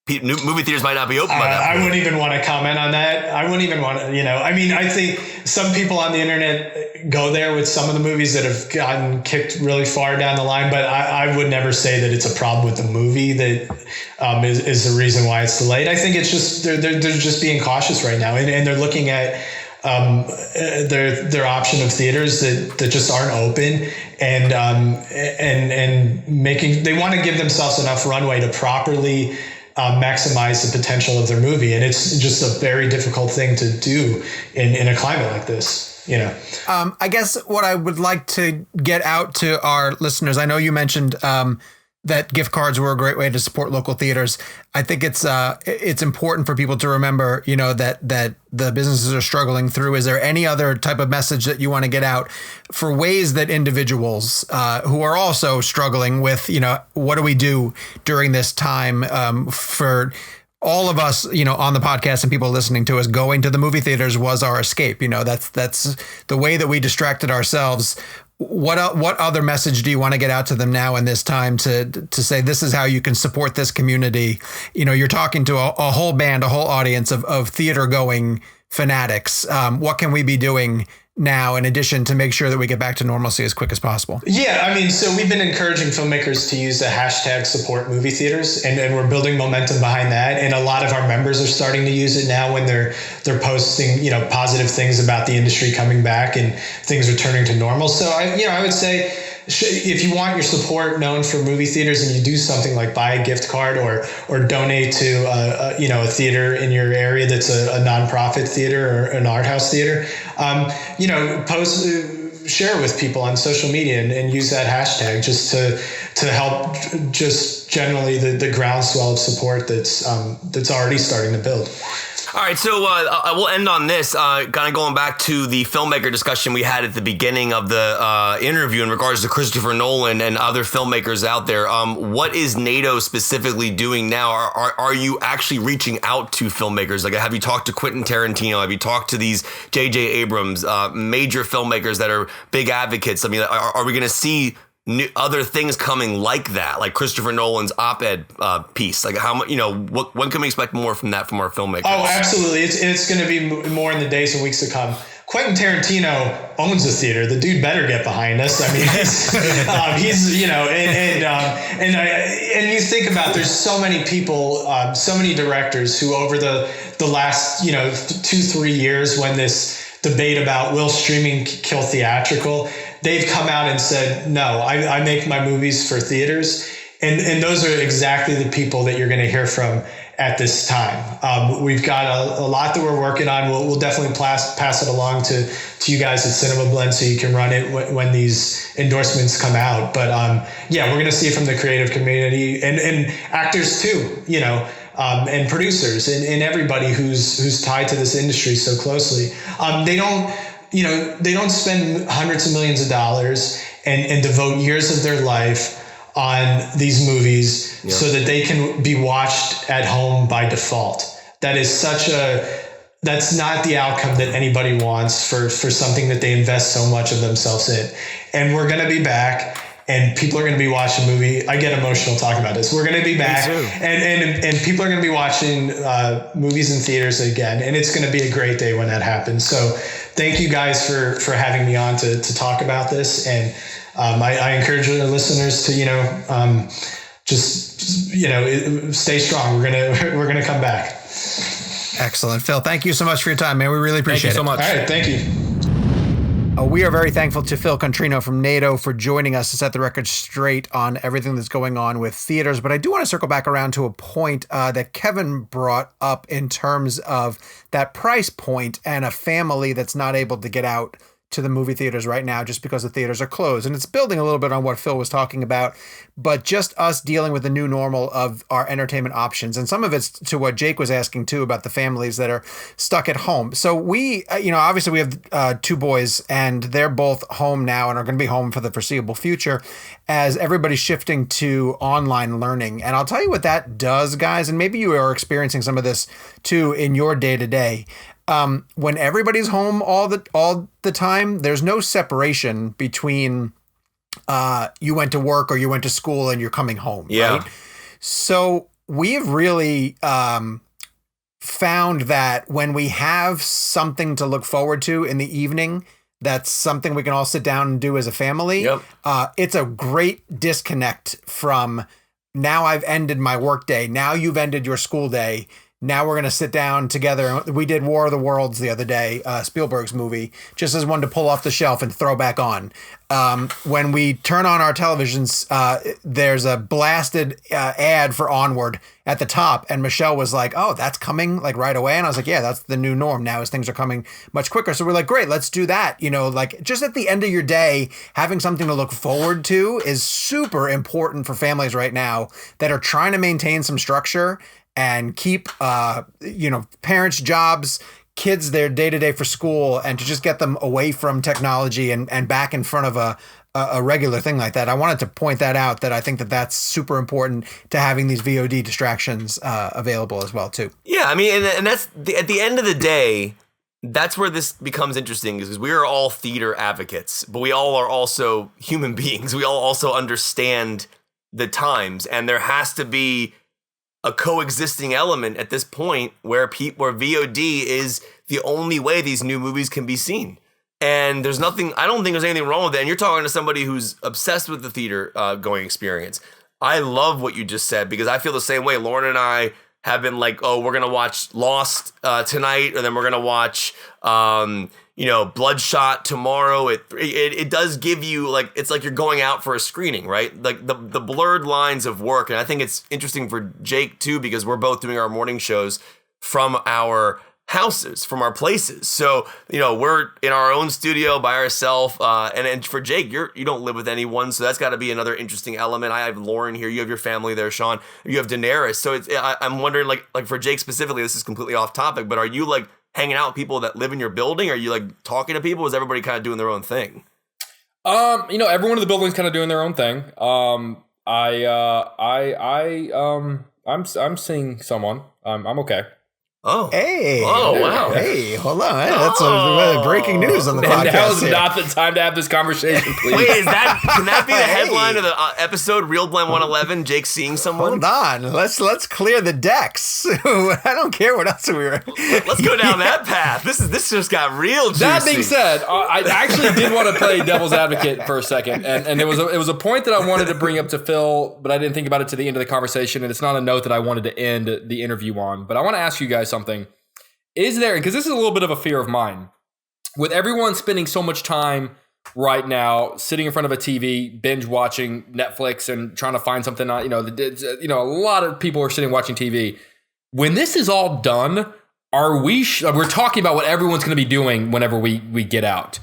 movie theaters might not be open by that point? I wouldn't even want to comment on that. I wouldn't even want to, I think some people on the internet go there with some of the movies that have gotten kicked really far down the line, but I would never say that it's a problem with the movie that is the reason why it's delayed. I think it's just, they're just being cautious right now, and they're looking at their option of theaters that just aren't open, and making, they want to give themselves enough runway to properly maximize the potential of their movie, and it's just a very difficult thing to do in a climate like this. I guess what I would like to get out to our listeners, I know you mentioned that gift cards were a great way to support local theaters. I think it's important for people to remember, that the businesses are struggling through. Is there any other type of message that you want to get out for ways that individuals who are also struggling with, what do we do during this time, for all of us, on the podcast and people listening to us, going to the movie theaters was our escape. That's the way that we distracted ourselves. What other message do you want to get out to them now in this time to say this is how you can support this community? You're talking to a whole band, a whole audience of theater going fanatics. What can we be doing now in addition to make sure that we get back to normalcy as quick as possible? Yeah, I mean, so we've been encouraging filmmakers to use the hashtag support movie theaters, and we're building momentum behind that. And a lot of our members are starting to use it now when they're posting, positive things about the industry coming back and things returning to normal. So I would say, if you want your support known for movie theaters, and you do something like buy a gift card or donate to a theater in your area that's a nonprofit theater or an art house theater, share with people on social media and use that hashtag just to help just generally the groundswell of support that's already starting to build. All right, so we'll end on this, kind of going back to the filmmaker discussion we had at the beginning of the interview in regards to Christopher Nolan and other filmmakers out there. What is NATO specifically doing now? Are you actually reaching out to filmmakers? Like, have you talked to Quentin Tarantino? Have you talked to these J.J. Abrams, major filmmakers that are big advocates? I mean, are we going to see other things coming like that, like Christopher Nolan's op-ed piece? Like, how much, when can we expect more from that from our filmmakers? Oh, absolutely. It's going to be more in the days and weeks to come. Quentin Tarantino owns a theater. The dude better get behind us. I mean, he's and you think about, there's so many people, so many directors who over the last 2-3 years, when this debate about will streaming kill theatrical, they've come out and said, no, I make my movies for theaters. And those are exactly the people that you're going to hear from at this time. We've got a lot that we're working on. We'll definitely pass it along to you guys at Cinema Blend so you can run it when these endorsements come out. But we're going to see it from the creative community and actors too, and producers and everybody who's tied to this industry so closely. They don't spend hundreds of millions of dollars and devote years of their life on these movies so that they can be watched at home by default. That's not the outcome that anybody wants for something that they invest so much of themselves in. And we're going to be back, and people are going to be watching a movie. I get emotional talking about this. We're going to be back, and people are going to be watching movies in theaters again, and it's going to be a great day when that happens. So thank you guys for having me on to talk about this, and I encourage the listeners to stay strong. We're gonna come back. Excellent, Phil. Thank you so much for your time, man. We really appreciate it. Thank you so much. All right, thank you. We are very thankful to Phil Contrino from NATO for joining us to set the record straight on everything that's going on with theaters. But I do want to circle back around to a point that Kevin brought up in terms of that price point and a family that's not able to get out to the movie theaters right now just because the theaters are closed. And it's building a little bit on what Phil was talking about, but just us dealing with the new normal of our entertainment options. And some of it's to what Jake was asking too about the families that are stuck at home. So we, obviously we have 2 boys and they're both home now and are going to be home for the foreseeable future as everybody's shifting to online learning. And I'll tell you what that does, guys, and maybe you are experiencing some of this too in your day to day. When everybody's home all the time, there's no separation between you went to work or you went to school and you're coming home. Yeah. Right? So we have really found that when we have something to look forward to in the evening, that's something we can all sit down and do as a family. Yep. It's a great disconnect from now I've ended my work day. Now you've ended your school day. Now we're going to sit down together. We did War of the Worlds the other day, Spielberg's movie, just as one to pull off the shelf and throw back on. When we turn on our televisions, there's a blasted ad for Onward at the top. And Michelle was like, oh, that's coming like right away. And I was like, yeah, that's the new norm now as things are coming much quicker. So we're like, great, let's do that. Like just at the end of your day, having something to look forward to is super important for families right now that are trying to maintain some structure and keep, parents' jobs, kids their day-to-day for school, and to just get them away from technology and back in front of a regular thing like that. I wanted to point that out, that I think that's super important to having these VOD distractions available as well, too. Yeah, I mean, and that's at the end of the day, that's where this becomes interesting, because we are all theater advocates, but we all are also human beings. We all also understand the times, and there has to be a coexisting element at this point where VOD is the only way these new movies can be seen. And there's nothing, I don't think there's anything wrong with it. And you're talking to somebody who's obsessed with the theater going experience. I love what you just said because I feel the same way. Lauren and I have been like, oh, we're going to watch Lost tonight, or then we're going to watch, Bloodshot tomorrow. It does give you like, it's like you're going out for a screening, right? Like the blurred lines of work. And I think it's interesting for Jake too, because we're both doing our morning shows from our houses, from our places. So, we're in our own studio by ourselves. And for Jake, you don't live with anyone. So that's got to be another interesting element. I have Lauren here. You have your family there, Sean. You have Daenerys. So I'm wondering, like for Jake specifically, this is completely off topic, but are you like hanging out with people that live in your building? Are you like talking to people? Is everybody kind of doing their own thing? Everyone in the building is kind of doing their own thing. I'm seeing someone. I'm okay. Oh. Hey. Oh, wow. Hey, hold on. That's breaking news on the podcast. Now is here. not the time to have this conversation, please. Wait, can that be the headline of the episode, Real Blend 111, Jake seeing someone? Hold on. Let's clear the decks. I don't care what else we were. Let's go down that path. This just got real juicy. That being said, I actually did want to play devil's advocate for a second, and it was a point that I wanted to bring up to Phil, but I didn't think about it to the end of the conversation, and it's not a note that I wanted to end the interview on. But I want to ask you guys something. Is there, because this is a little bit of a fear of mine, with everyone spending so much time right now sitting in front of a TV, binge watching Netflix and trying to find something on, a lot of people are sitting watching TV. When this is all done, we're talking about what everyone's going to be doing whenever we get out.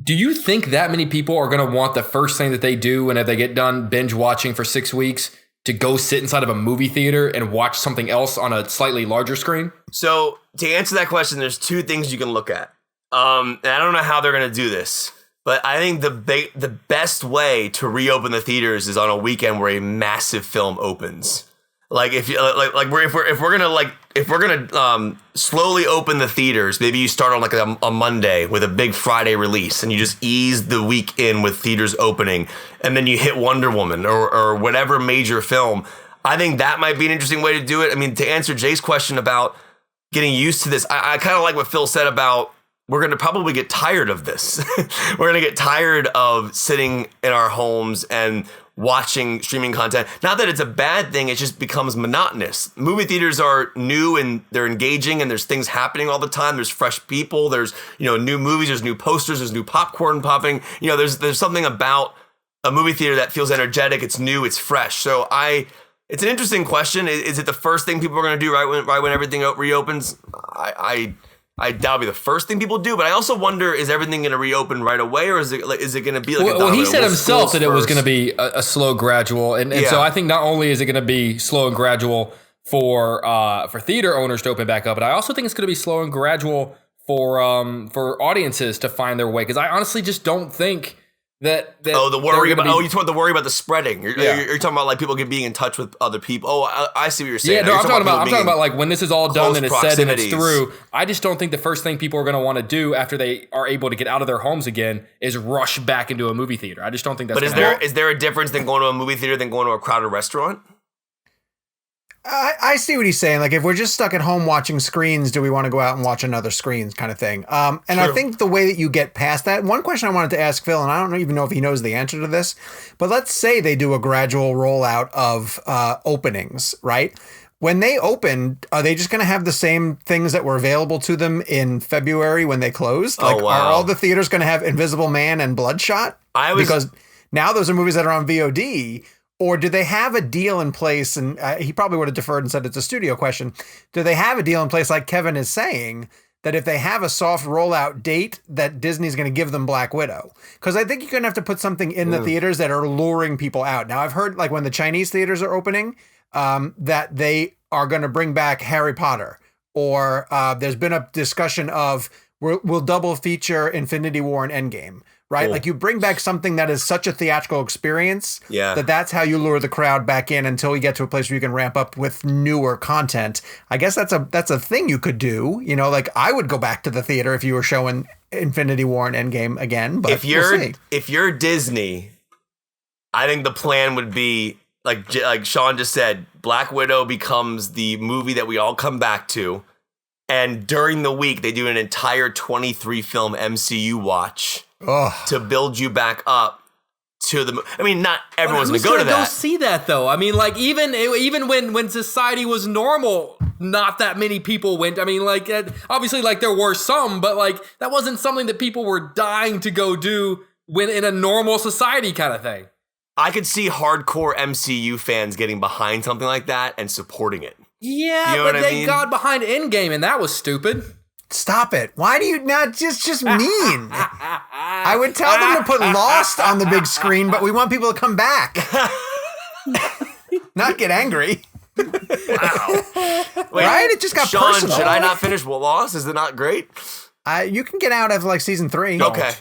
Do you think that many people are going to want the first thing that they do whenever they get done binge watching for 6 weeks to go sit inside of a movie theater and watch something else on a slightly larger screen? So to answer that question, there's two things you can look at. And I don't know how they're going to do this, but I think the best way to reopen the theaters is on a weekend where a massive film opens. Like if we're gonna slowly open the theaters, maybe you start on like a Monday with a big Friday release, and you just ease the week in with theaters opening, and then you hit Wonder Woman or whatever major film. I think that might be an interesting way to do it. I mean, to answer Jay's question about getting used to this, I kind of like what Phil said about we're going to probably get tired of this. We're going to get tired of sitting in our homes and watching streaming content. Not that it's a bad thing, it just becomes monotonous. Movie theaters are new and they're engaging and there's things happening all the time. There's fresh people, there's, new movies, there's new posters, there's new popcorn popping. There's something about a movie theater that feels energetic, it's new, it's fresh. So it's an interesting question. Is it the first thing people are going to do right when everything reopens? I doubt it'll be the first thing people do, but I also wonder, is everything going to reopen right away, or is it going to be like well, he said himself that it was going to be a slow gradual, and so I think not only is it going to be slow and gradual for theater owners to open back up, but I also think it's going to be slow and gradual for audiences to find their way, because I honestly just don't think that you just want the worry about the spreading. You're talking about like people being in touch with other people. Oh, I see what you're saying. Yeah, no, I'm talking about like when this is all done and it's said and it's through. I just don't think the first thing people are going to want to do after they are able to get out of their homes again is rush back into a movie theater. I just don't think that's. But is there a difference than going to a movie theater than going to a crowded restaurant? I see what he's saying. Like, if we're just stuck at home watching screens, do we want to go out and watch another screen kind of thing? And True. I think the way that you get past that, one question I wanted to ask Phil, and I don't even know if he knows the answer to this, but let's say they do a gradual rollout of openings, right? When they open, are they just going to have the same things that were available to them in February when they closed? Like, are all the theaters going to have Invisible Man and Bloodshot? Because now those are movies that are on VOD. Or do they have a deal in place? And he probably would have deferred and said it's a studio question. Do they have a deal in place, like Kevin is saying, that if they have a soft rollout date, that Disney's going to give them Black Widow? Because I think you're going to have to put something in the theaters that are luring people out. Now, I've heard, like, when the Chinese theaters are opening, that they are going to bring back Harry Potter. Or there's been a discussion of we'll double feature Infinity War and Endgame. Right? Cool. Like, you bring back something that is such a theatrical experience that's how you lure the crowd back in until you get to a place where you can ramp up with newer content. I guess that's a thing you could do. Like, I would go back to the theater if you were showing Infinity War and Endgame again. But if you're Disney, I think the plan would be like Sean just said, Black Widow becomes the movie that we all come back to. And during the week, they do an entire 23 film MCU watch to build you back up to the. I mean, not everyone's going to go to that. Go see that though. I mean, like even when society was normal, not that many people went. I mean, like obviously, like there were some, but like that wasn't something that people were dying to go do when in a normal society kind of thing. I could see hardcore MCU fans getting behind something like that and supporting it. Yeah, you know but what they I mean? got behind Endgame, and that was stupid. Stop it. Why do you not just mean? I would tell them to put Lost on the big screen, but we want people to come back. Not get angry. Wow. Wait, right? It just got Sean, personal. should I not finish Lost? Is it not great? You can get out of like season 3. Okay.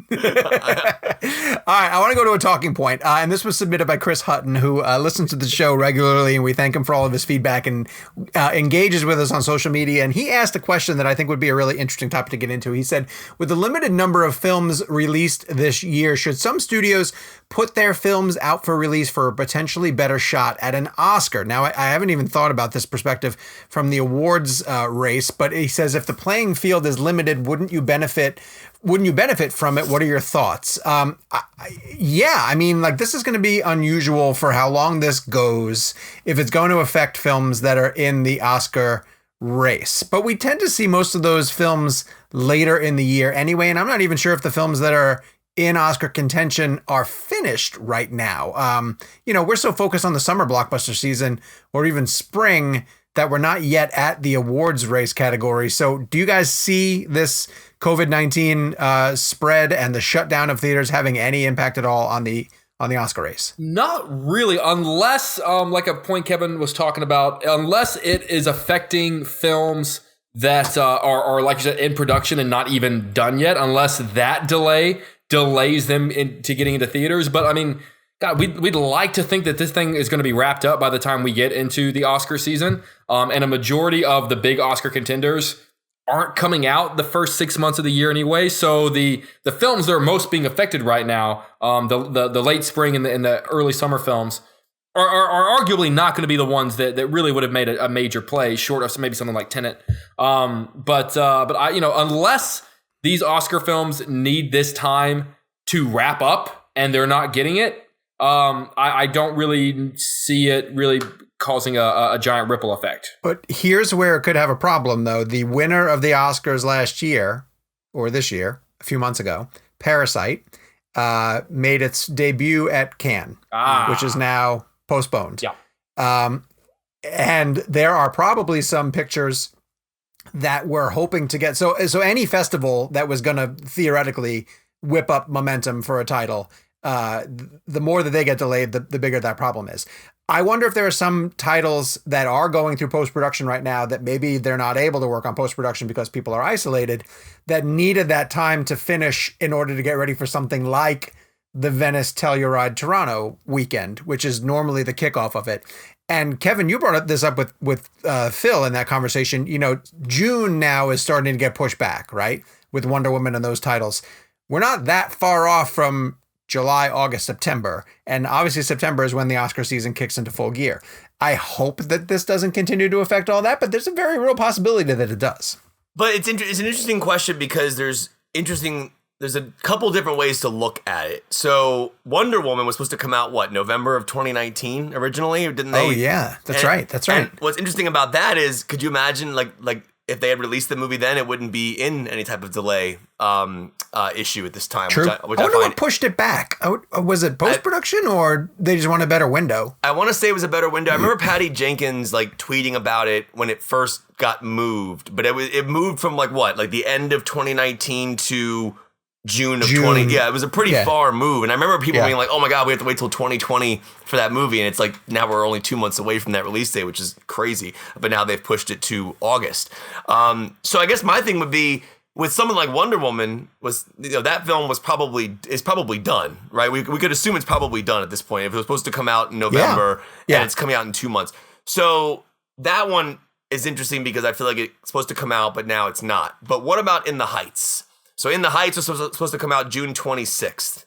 All right, I want to go to a talking point, and this was submitted by Chris Hutton, who listens to the show regularly, and we thank him for all of his feedback and engages with us on social media. And he asked a question that I think would be a really interesting topic to get into. He said, with the limited number of films released this year, should some studios put their films out for release for a potentially better shot at an Oscar? Now, I haven't even thought about this perspective from the awards race, but he says if the playing field is limited, wouldn't you benefit from it? What are your thoughts? Yeah, I mean, like this is going to be unusual for how long this goes if it's going to affect films that are in the Oscar race. But we tend to see most of those films later in the year anyway, and I'm not even sure if the films that are in Oscar contention are finished right now. We're so focused on the summer blockbuster season or even spring that we're not yet at the awards race category. So do you guys see this COVID-19 spread and the shutdown of theaters having any impact at all on the Oscar race? Not really, unless, like a point Kevin was talking about, unless it is affecting films that are like you said, in production and not even done yet, unless that delays them into getting into theaters. But I mean, God, we'd like to think that this thing is going to be wrapped up by the time we get into the Oscar season. And a majority of the big Oscar contenders aren't coming out the first 6 months of the year anyway. So the films that are most being affected right now, the late spring and the early summer films, are arguably not going to be the ones that really would have made a major play, short of maybe something like Tenet. But I, unless these Oscar films need this time to wrap up and they're not getting it, I don't really see it really causing a giant ripple effect. But here's where it could have a problem, though. The winner of the Oscars last year, or this year, a few months ago, Parasite, made its debut at Cannes, which is now postponed. Yeah. And there are probably some pictures that we're hoping to get. So any festival that was going to theoretically whip up momentum for a title, the more that they get delayed, the bigger that problem is. I wonder if there are some titles that are going through post-production right now that maybe they're not able to work on post-production because people are isolated, that needed that time to finish in order to get ready for something like the Venice Telluride Toronto weekend, which is normally the kickoff of it. And Kevin, you brought this up with Phil in that conversation. June now is starting to get pushed back, right? With Wonder Woman and those titles. We're not that far off from July, August, September. And obviously September is when the Oscar season kicks into full gear. I hope that this doesn't continue to affect all that, but there's a very real possibility that it does. But it's an interesting question because there's a couple different ways to look at it. So Wonder Woman was supposed to come out, November of 2019 originally? Didn't they? Oh, yeah. That's right. And what's interesting about that is, could you imagine like if they had released the movie then, it wouldn't be in any type of delay issue at this time. True. I wonder what pushed it back. Was it post-production or they just want a better window? I want to say it was a better window. I remember Patty Jenkins tweeting about it when it first got moved, but it moved from the end of 2019 to June of 20. Yeah, it was a pretty far move. And I remember people being like, oh my God, we have to wait till 2020 for that movie. And it's like, now we're only 2 months away from that release date, which is crazy. But now they've pushed it to August. So I guess my thing would be with something like Wonder Woman that film is probably done, right? We could assume it's probably done at this point. If it was supposed to come out in November and it's coming out in 2 months. So that one is interesting because I feel like it's supposed to come out, but now it's not. But what about In the Heights? So In the Heights was supposed to come out June 26th.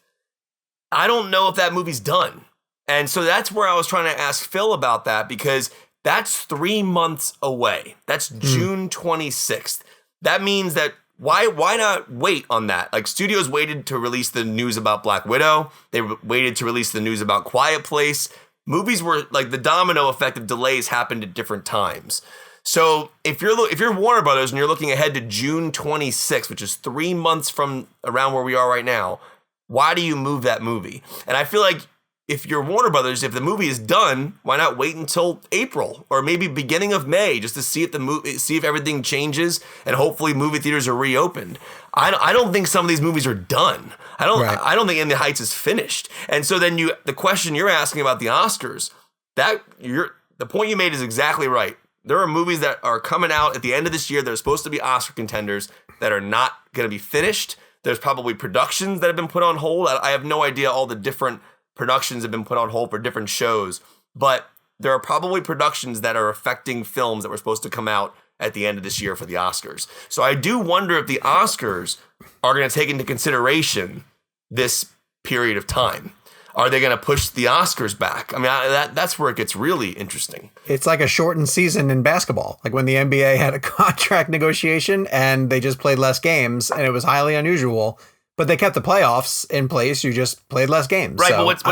I don't know if that movie's done. And so that's where I was trying to ask Phil about that, because That's 3 months away. That's June 26th. That means that why not wait on that? Like, studios waited to release the news about Black Widow. They waited to release the news about Quiet Place. Movies were like the domino effect of delays happened at different times. So if you're Warner Brothers and you're looking ahead to June 26th, which is 3 months from around where we are right now, why do you move that movie? And I feel like if you're Warner Brothers, if the movie is done, why not wait until April or maybe beginning of May just to see if everything changes and hopefully movie theaters are reopened. I don't think some of these movies are done. I don't think In the Heights is finished. And so then the question you're asking about the Oscars, the point you made is exactly right. There are movies that are coming out at the end of this year that are supposed to be Oscar contenders that are not going to be finished. There's probably productions that have been put on hold. I have no idea all the different productions have been put on hold for different shows, but there are probably productions that are affecting films that were supposed to come out at the end of this year for the Oscars. So I do wonder if the Oscars are going to take into consideration this period of time. Are they going to push the Oscars back? I mean, that's where it gets really interesting. It's like a shortened season in basketball, like when the NBA had a contract negotiation and they just played less games, and it was highly unusual. But they kept the playoffs in place. You just played less games. Right, so, but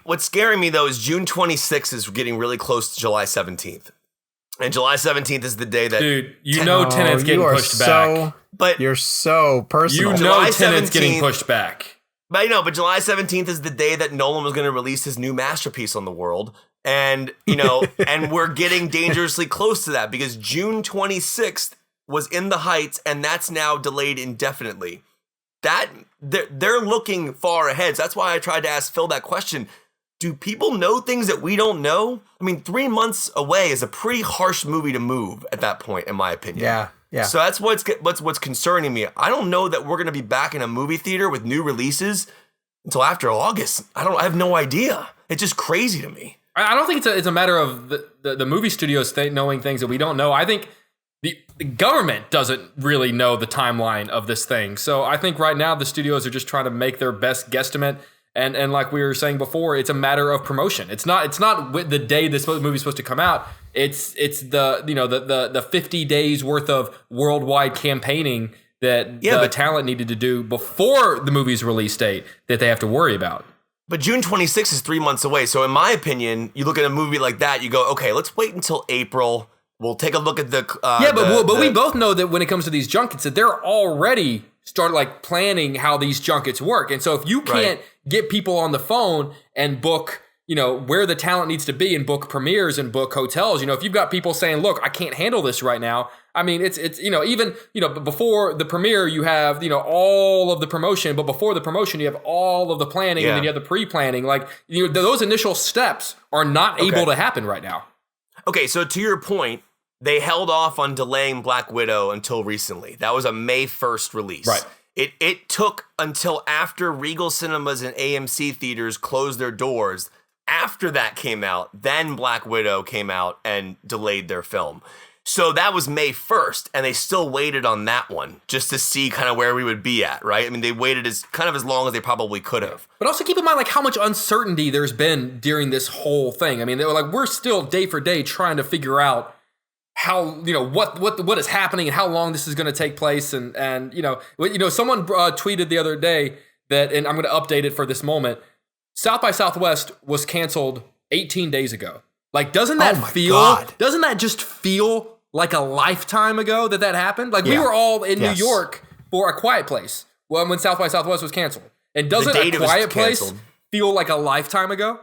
what's scaring me, though, is June 26th is getting really close to July 17th. And July 17th is the day that... Dude, Tenet's getting pushed back. But you're so personal. Tenet's getting pushed back. But I know, but July 17th is the day that Nolan was going to release his new masterpiece on the world. And, and we're getting dangerously close to that because June 26th was In the Heights, and that's now delayed indefinitely. That they're looking far ahead. So that's why I tried to ask Phil that question. Do people know things that we don't know? I mean, 3 months away is a pretty harsh movie to move at that point, in my opinion. Yeah. So that's what's concerning me. I don't know that we're going to be back in a movie theater with new releases until after August. I have no idea. It's just crazy to me. I don't think it's a matter of the movie studios knowing things that we don't know. I think the government doesn't really know the timeline of this thing. So I think right now the studios are just trying to make their best guesstimate. And like we were saying before, it's a matter of promotion. It's not the day this movie's supposed to come out. It's the 50 days worth of worldwide campaigning that the talent needed to do before the movie's release date that they have to worry about. But June 26th is 3 months away. So in my opinion, you look at a movie like that, you go, okay, let's wait until April. We'll take a look at but we both know that when it comes to these junkets, that they're already started planning how these junkets work. And so if you can't get people on the phone and book, where the talent needs to be and book premieres and book hotels, if you've got people saying, look, I can't handle this right now. I mean, it's even before the premiere, you have, all of the promotion, but before the promotion, you have all of the planning and then you have the pre-planning. Those initial steps are not able to happen right now. Okay, so to your point, they held off on delaying Black Widow until recently. That was a May 1st release. Right. It took until after Regal Cinemas and AMC theaters closed their doors. After that came out, then Black Widow came out and delayed their film. So that was May 1st, and they still waited on that one just to see kind of where we would be at, right? I mean, they waited as long as they probably could have. But also keep in mind how much uncertainty there's been during this whole thing. I mean, we're still day for day trying to figure out how, what is happening and how long this is going to take place. And someone tweeted the other day that, and I'm going to update it for this moment, South by Southwest was canceled 18 days ago. Doesn't that just feel like a lifetime ago that happened? We were all in New York for A Quiet Place when South by Southwest was canceled. And doesn't A Quiet Place feel like a lifetime ago?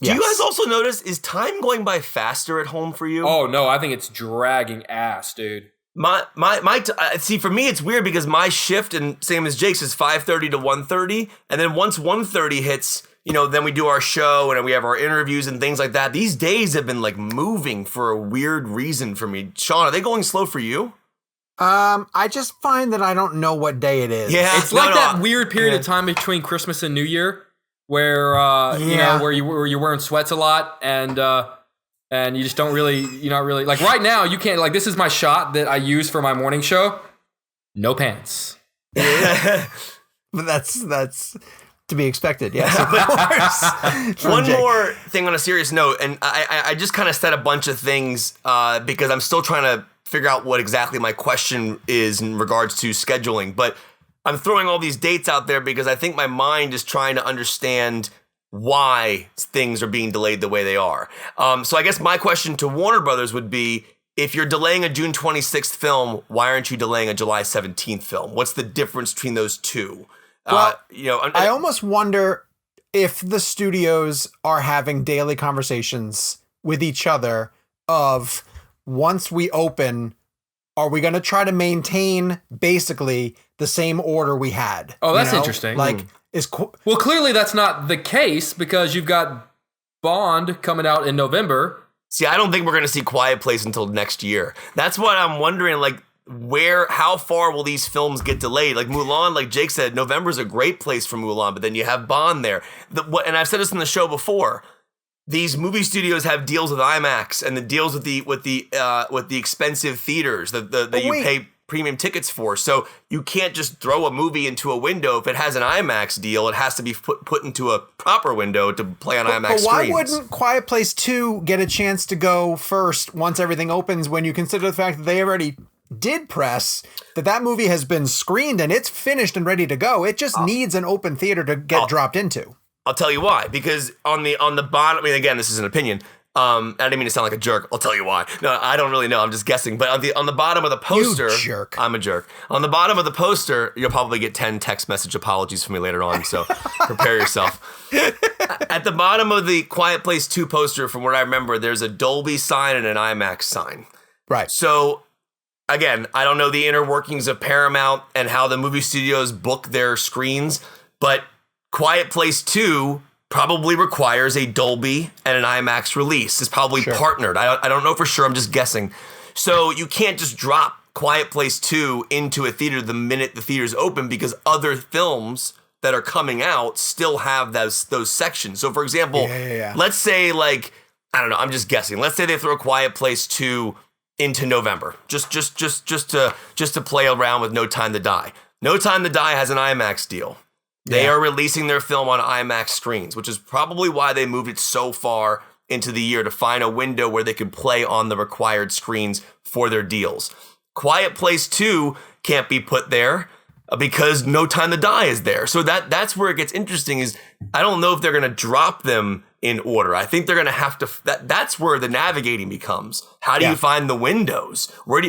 Do you guys also notice, is time going by faster at home for you? Oh, no, I think it's dragging ass, dude. See, for me, it's weird because my shift, and same as Jake's, is 5:30 to 1:30. And then once 1:30 hits, then we do our show and we have our interviews and things like that. These days have been moving for a weird reason for me. Sean, are they going slow for you? I just find that I don't know what day it is. Yeah, it's that weird period of time between Christmas and New Year where where you're wearing sweats a lot and you just don't really, you're not really right now. You can't this is my shot that I use for my morning show. No pants. But that's To be expected, yes, of course. From One Jake. more thing on a serious note, and I just kind of said a bunch of things because I'm still trying to figure out what exactly my question is in regards to scheduling. But I'm throwing all these dates out there because I think my mind is trying to understand why things are being delayed the way they are. So I guess my question to Warner Brothers would be, if you're delaying a June 26th film, why aren't you delaying a July 17th film? What's the difference between those two? Well, I I almost wonder if the studios are having daily conversations with each other of, once we open, are we going to try to maintain basically the same order we had? Oh, that's interesting. Like, Well, clearly that's not the case because you've got Bond coming out in November. See, I don't think we're going to see Quiet Place until next year. That's what I'm wondering, like, how far will these films get delayed? Like Mulan, like Jake said, November's a great place for Mulan, but then you have Bond there. And I've said this in the show before. These movie studios have deals with IMAX and the deals with the expensive theaters that you pay premium tickets for. So you can't just throw a movie into a window. If it has an IMAX deal, it has to be put into a proper window to play on IMAX But why screens. wouldn't Quiet Place 2 get a chance to go first once everything opens, when you consider the fact that they already did press that movie has been screened and it's finished and ready to go? It just needs an open theater to get dropped into. I'll tell you why. Because on the bottom, I mean, again, this is an opinion. I didn't mean to sound like a jerk. I'll tell you why. No, I don't really know. I'm just guessing. But on the bottom of the poster, You jerk. I'm a jerk. On the bottom of the poster, you'll probably get 10 text message apologies from me later on. So prepare yourself. At the bottom of the Quiet Place 2 poster, from what I remember, there's a Dolby sign and an IMAX sign. Right. So again, I don't know the inner workings of Paramount and how the movie studios book their screens, but Quiet Place 2 probably requires a Dolby and an IMAX release. It's probably partnered. I don't know for sure. I'm just guessing. So you can't just drop Quiet Place 2 into a theater the minute the theater's open, because other films that are coming out still have those sections. So for example, let's say, like, I don't know, I'm just guessing. Let's say they throw Quiet Place 2 into November, just to play around with No Time to Die. No Time to Die has an IMAX deal. They are releasing their film on IMAX screens, which is probably why they moved it so far into the year, to find a window where they could play on the required screens for their deals. Quiet Place 2 can't be put there because No Time to Die is there. So that's where it gets interesting. Is I don't know if they're going to drop them in order. I think they're going to have to. That's where the navigating becomes. How do you find the windows? Look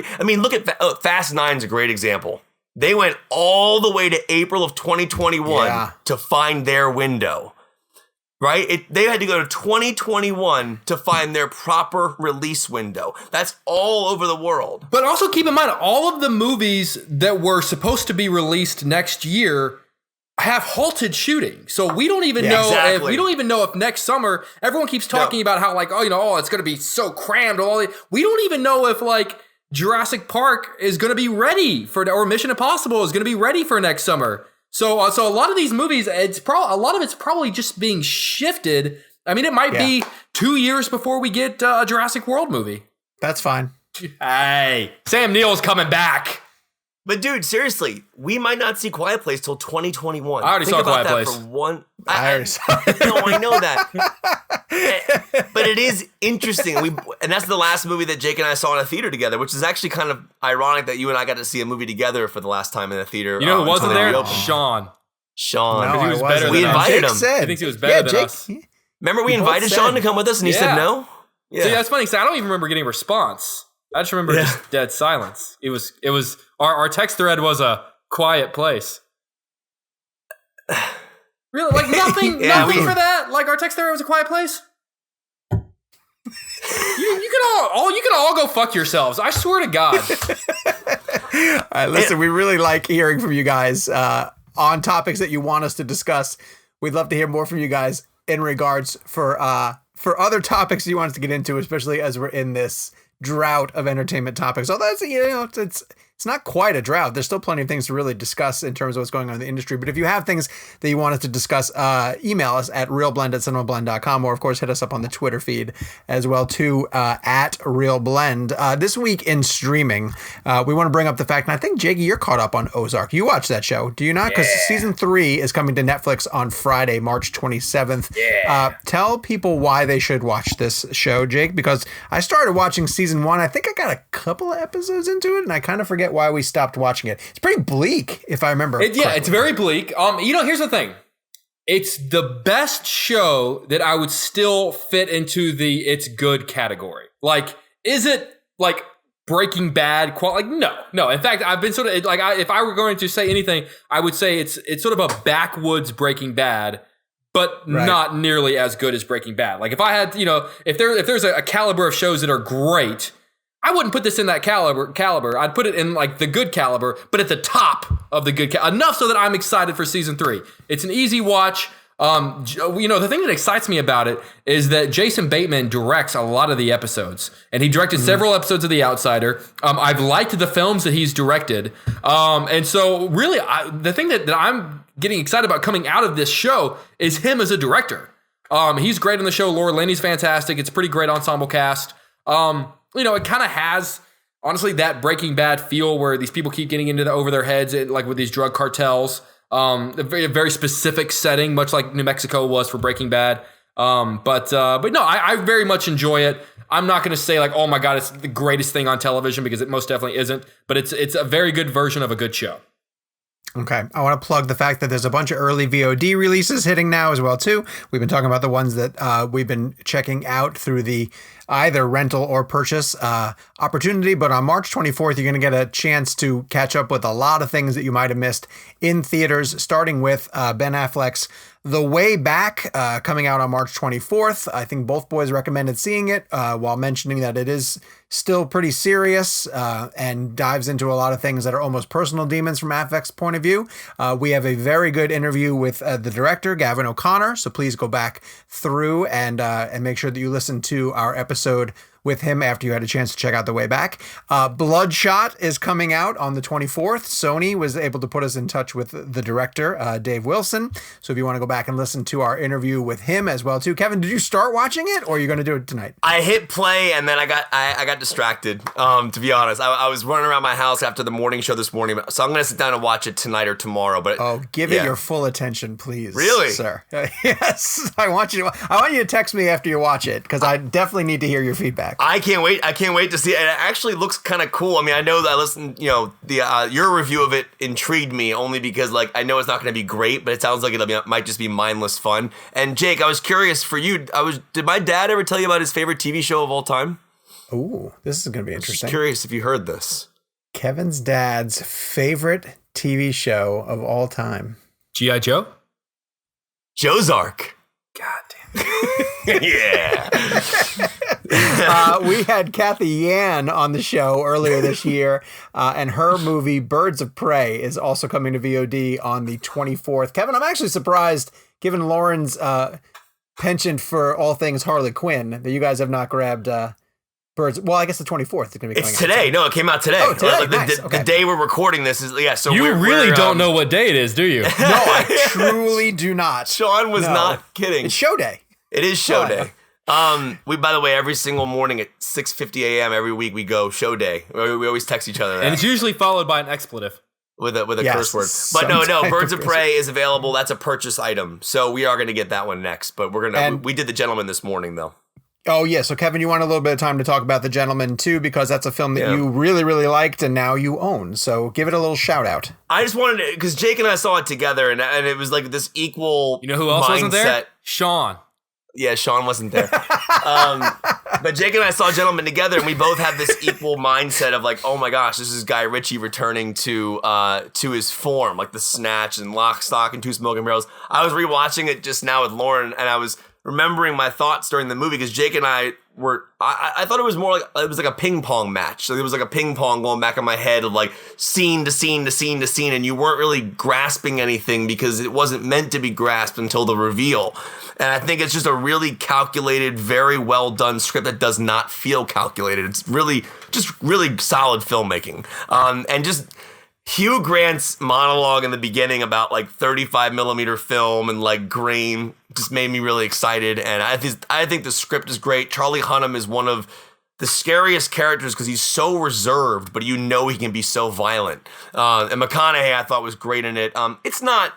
at Fast 9's a great example. They went all the way to April of 2021 to find their window, right? They had to go to 2021 to find their proper release window. That's all over the world. But also keep in mind, all of the movies that were supposed to be released next year have halted shooting. So we don't even know if next summer, everyone keeps talking about how, like, it's going to be so crammed. We don't even know if, like, Jurassic Park is going to be ready or Mission Impossible is going to be ready for next summer. So a lot of these movies, a lot of it's probably just being shifted. I mean, it might be 2 years before we get a Jurassic World movie. That's fine. Hey, Sam Neill's coming back. But dude, seriously, we might not see Quiet Place till 2021. I already saw Quiet Place. I already saw it. No, I know that. But it is interesting. And that's the last movie that Jake and I saw in a theater together, which is actually kind of ironic that you and I got to see a movie together for the last time in a theater. You know who wasn't there? Sean. No, he was better we than invited him. He thinks he was better than us. Remember we invited Sean to come with us and he said no? Yeah. See, that's funny because I don't even remember getting a response. I just remember just dead silence. It was our text thread was a quiet place. Really? Like nothing for that? Like our text thread was a quiet place? You can all go fuck yourselves. I swear to God. All right, listen, we really like hearing from you guys on topics that you want us to discuss. We'd love to hear more from you guys in regards for other topics you want us to get into, especially as we're in this drought of entertainment topics. Although it's it's not quite a drought. There's still plenty of things to really discuss in terms of what's going on in the industry. But if you have things that you want us to discuss, email us at realblend@cinemablend.com, or of course hit us up on the Twitter feed as well too, at realblend. This week in streaming, we want to bring up the fact, and I think Jakey, you're caught up on Ozark. You watched that show, do you not? Because season 3 is coming to Netflix on Friday, March 27th. Tell people why they should watch this show, Jake, because I started watching season 1. I think I got a couple of episodes into it, and I kind of forget why we stopped watching it. It's pretty bleak, if I remember. It's very bleak. Here's the thing. It's the best show that I would still fit into the it's good category. Like, is it like Breaking Bad? No. In fact, I've been sort of if I were going to say anything, I would say it's sort of a backwoods Breaking Bad, but not nearly as good as Breaking Bad. Like, if I had, if there's a caliber of shows that are great, I wouldn't put this in that caliber. I'd put it in like the good caliber, but at the top of the good enough so that I'm excited for season 3. It's an easy watch. The thing that excites me about it is that Jason Bateman directs a lot of the episodes, and he directed several episodes of The Outsider. I've liked the films that he's directed. And so really the thing that I'm getting excited about coming out of this show is him as a director. He's great on the show. Laura Linney's fantastic. It's a pretty great ensemble cast. It kind of has, honestly, that Breaking Bad feel where these people keep getting into over their heads, like with these drug cartels. A very specific setting, much like New Mexico was for Breaking Bad. But no, I very much enjoy it. I'm not going to say like, oh my God, it's the greatest thing on television, because it most definitely isn't. But it's a very good version of a good show. Okay. I want to plug the fact that there's a bunch of early VOD releases hitting now as well, too. We've been talking about the ones that we've been checking out through the either rental or purchase opportunity. But on March 24th, you're going to get a chance to catch up with a lot of things that you might have missed in theaters, starting with Ben Affleck's The Way Back, coming out on March 24th. I think both boys recommended seeing it, while mentioning that it is still pretty serious and dives into a lot of things that are almost personal demons from Affleck's point of view. We have a very good interview with the director, Gavin O'Connor, so please go back through and make sure that you listen to our episode with him after you had a chance to check out The Way Back. Bloodshot is coming out on the 24th. Sony was able to put us in touch with the director, Dave Wilson. So if you want to go back and listen to our interview with him as well, too. Kevin, did you start watching it, or are you going to do it tonight? I hit play and then I got distracted, to be honest. I was running around my house after the morning show this morning, so I'm going to sit down and watch it tonight or tomorrow. But give it your full attention, please. Really? Sir. Yes. I want you to text me after you watch it, because I definitely need to hear your feedback. I can't wait to see it. It actually looks kind of cool. I mean, I know that I listened, your review of it intrigued me, only because like I know it's not going to be great, but it sounds like it might just be mindless fun. And Jake, I was curious for you. Did my dad ever tell you about his favorite TV show of all time? Ooh, this is going to be interesting. I'm curious if you heard this. Kevin's dad's favorite TV show of all time. G.I. Joe? Jozark. God damn. Yeah. We had Kathy Yan on the show earlier this year, and her movie Birds of Prey is also coming to VOD on the 24th. Kevin, I'm actually surprised, given Lauren's penchant for all things Harley Quinn, that you guys have not grabbed Birds. Well, I guess the 24th is going to be coming out. It's today. No, it came out today. Oh, today. Nice. The day we're recording this is, so you really don't know what day it is, do you? No, I truly do not. Sean was not kidding. It's show day. It is show day. We, by the way, every single morning at 6:50 a.m. every week we go show day. We always text each other that. And it's usually followed by an expletive. With a curse word. But no, Birds of Prey is available. That's a purchase item. So we are going to get that one next. But we did The Gentleman this morning, though. Oh, yeah. So, Kevin, you want a little bit of time to talk about The Gentleman, too, because that's a film that you really, really liked and now you own. So give it a little shout out. I just wanted to, because Jake and I saw it together, and it was like this equal You know who else wasn't there? Sean. Yeah, Sean wasn't there. But Jake and I saw Gentlemen together, and we both had this equal mindset of like, oh my gosh, this is Guy Ritchie returning to his form, like The Snatch and Lock, Stock, and Two Smoking Barrels. I was rewatching it just now with Lauren, and I was remembering my thoughts during the movie, because Jake and I I thought it was more like it was like a ping pong match. So it was like a ping pong going back in my head of like scene to scene to scene to scene, and you weren't really grasping anything because it wasn't meant to be grasped until the reveal. And I think it's just a really calculated, very well done script that does not feel calculated. It's really solid filmmaking. And just Hugh Grant's monologue in the beginning about like 35 millimeter film and like grain just made me really excited. And I think the script is great. Charlie Hunnam is one of the scariest characters because he's so reserved, but you know he can be so violent. And McConaughey I thought was great in it. It's not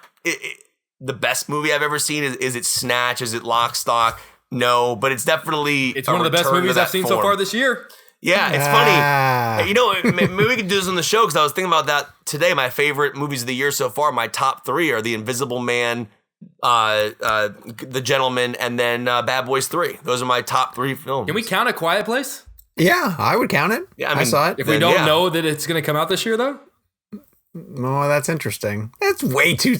the best movie I've ever seen. Is it Snatch? Is it Lock, Stock? No, but it's definitely it's one of the best movies I've seen so far this year. Yeah, it's funny. You know, maybe we could do this on the show because I was thinking about that today. My favorite movies of the year so far, my top 3 are The Invisible Man, The Gentleman, and then Bad Boys 3. Those are my top 3 films. Can we count A Quiet Place? Yeah, I would count it. Yeah, I saw it. If we don't know that it's going to come out this year, though? Oh, that's interesting. That's way too...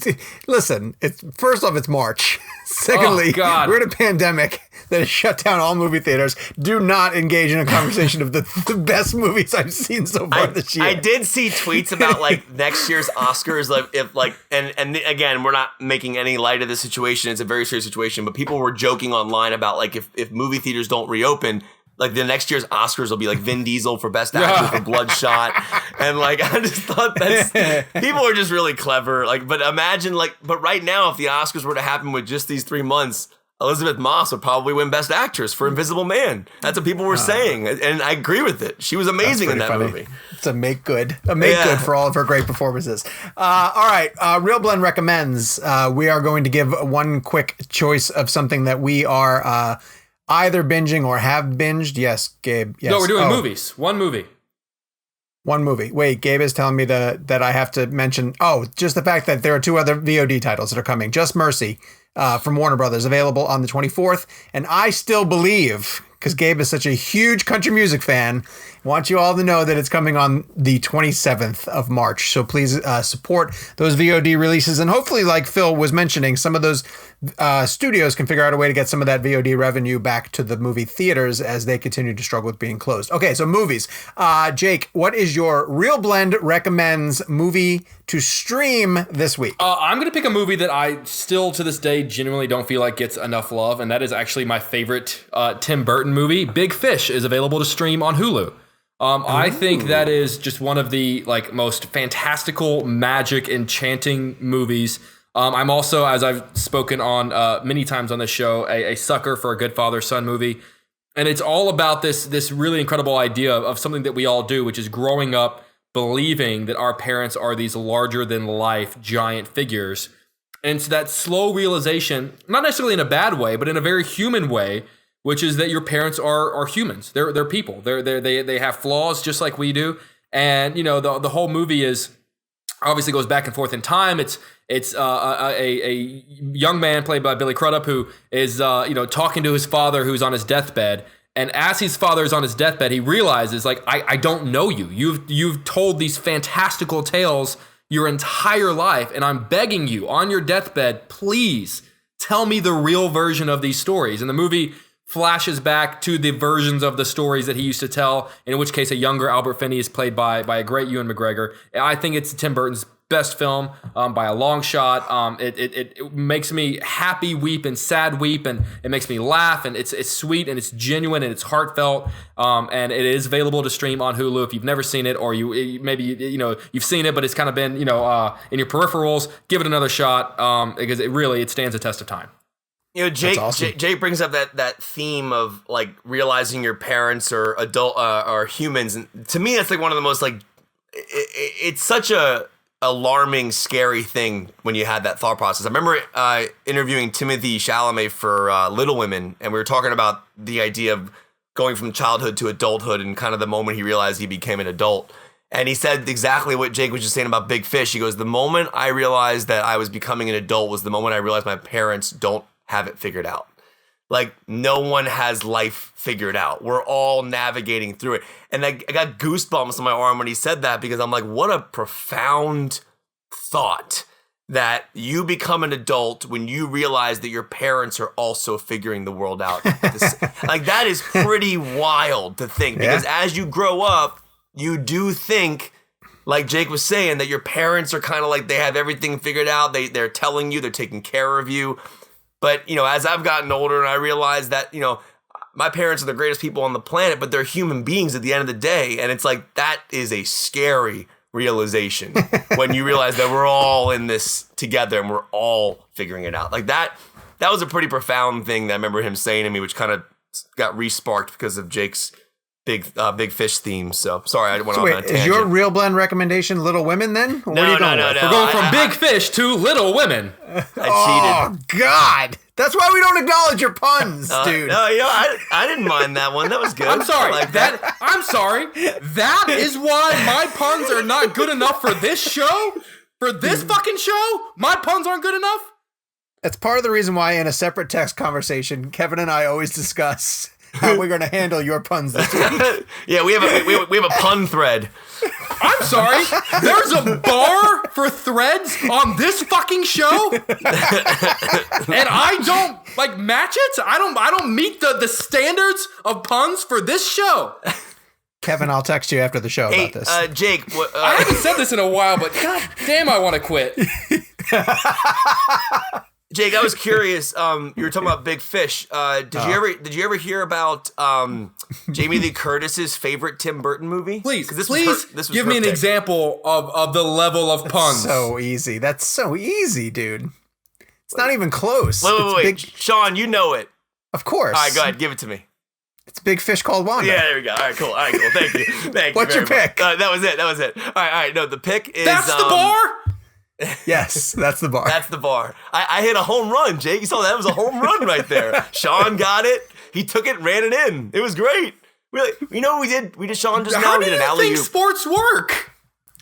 Listen, first off, it's March. Secondly, we're in a pandemic that has shut down all movie theaters. Do not engage in a conversation of the best movies I've seen so far this year. I did see tweets about like next year's Oscars, like if like and again, we're not making any light of the situation. It's a very serious situation, but people were joking online about like if movie theaters don't reopen, like the next year's Oscars will be like Vin Diesel for Best Actor for Bloodshot. And like, I just thought people are just really clever. Like, but imagine but right now, if the Oscars were to happen with just these 3 months, Elizabeth Moss would probably win Best Actress for Invisible Man. That's what people were saying. And I agree with it. She was amazing in that movie. It's a make good for all of her great performances. All right. Real Blend recommends, we are going to give one quick choice of something that we are, either binging or have binged. Yes, Gabe. Yes. No, we're doing movies. One movie. Wait, Gabe is telling me that I have to mention, just the fact that there are 2 other VOD titles that are coming. Just Mercy from Warner Brothers, available on the 24th. And I still believe, because Gabe is such a huge country music fan, want you all to know that it's coming on the 27th of March. So please support those VOD releases. And hopefully, like Phil was mentioning, some of those studios can figure out a way to get some of that VOD revenue back to the movie theaters as they continue to struggle with being closed. Okay, so movies. Jake, what is your Real Blend recommends movie to stream this week? I'm going to pick a movie that I still to this day genuinely don't feel like gets enough love, and that is actually my favorite Tim Burton movie. Big Fish is available to stream on Hulu. I think that is just one of the most fantastical, magic, enchanting movies. I'm also, as I've spoken on many times on this show, a sucker for a good father-son movie. And it's all about this really incredible idea of something that we all do, which is growing up believing that our parents are these larger-than-life giant figures. And it's that slow realization, not necessarily in a bad way, but in a very human way, which is that your parents are humans. They're people. They have flaws just like we do. And the whole movie is obviously goes back and forth in time. It's a young man played by Billy Crudup who is talking to his father who's on his deathbed. And as his father is on his deathbed, he realizes I don't know you. You've told these fantastical tales your entire life, and I'm begging you on your deathbed, please tell me the real version of these stories. And the movie flashes back to the versions of the stories that he used to tell, in which case a younger Albert Finney is played by a great Ewan McGregor. I think it's Tim Burton's best film by a long shot. It makes me happy weep and sad weep, and it makes me laugh, and it's sweet and it's genuine and it's heartfelt. And it is available to stream on Hulu if you've never seen it, or maybe you've seen it but it's kind of been in your peripherals. Give it another shot because it stands the test of time. Jake, awesome. Jake brings up that theme of realizing your parents are adult are humans, and to me that's one of the most it's such a alarming, scary thing when you had that thought process. I remember interviewing Timothée Chalamet for Little Women, and we were talking about the idea of going from childhood to adulthood and kind of the moment he realized he became an adult. And he said exactly what Jake was just saying about Big Fish. He goes, the moment I realized that I was becoming an adult was the moment I realized my parents don't have it figured out. No one has life figured out. We're all navigating through it. And I got goosebumps on my arm when he said that, because I'm like, what a profound thought that you become an adult when you realize that your parents are also figuring the world out. Like, that is pretty wild to think, because as you grow up, you do think, like Jake was saying, that your parents are kind of like, they have everything figured out. They're telling you, they're taking care of you. But, you know, as I've gotten older and I realize that, you know, my parents are the greatest people on the planet, but they're human beings at the end of the day. And it's like, that is a scary realization when you realize that we're all in this together and we're all figuring it out. Like, that was a pretty profound thing that I remember him saying to me, which kind of got re-sparked because of Jake's Big Fish theme. So sorry, I went on a tangent. Is your Real Blend recommendation Little Women then? Or No. We're going from Big Fish to Little Women. I cheated. Oh, God. That's why we don't acknowledge your puns, dude. No, you know, I didn't mind that one. That was good. I'm sorry. I like that. I'm sorry. That is why my puns are not good enough for this show? For this fucking show? My puns aren't good enough? That's part of the reason why in a separate text conversation, Kevin and I always discuss how we're going to handle your puns this week. Yeah, we have a pun thread. I'm sorry. There's a bar for threads on this fucking show, and I don't like match it. I don't meet the standards of puns for this show. Kevin, I'll text you after the show about this. Jake, I haven't said this in a while, but god damn, I want to quit. Jake, I was curious. You were talking about Big Fish. Did you ever hear about Jamie Lee Curtis's favorite Tim Burton movie? Please was give her me an pick. example of the level of puns. So easy. That's so easy, dude. It's not even close. Wait. Big, Sean, you know it. of course. All right, go ahead. Give it to me. It's Big Fish Called Wanda. Yeah, there we go. All right, cool. Thank you. Thank you. What's your very much. pick? That was it. All right. No, the pick is... That's the bar? Yes, that's the bar. That's the bar. I hit a home run, Jake. You saw that was a home run right there. Sean got it. He took it, ran it in. It was great. Really, you know what we did? We did Sean just now. How We do did an you alley think oop. sports work?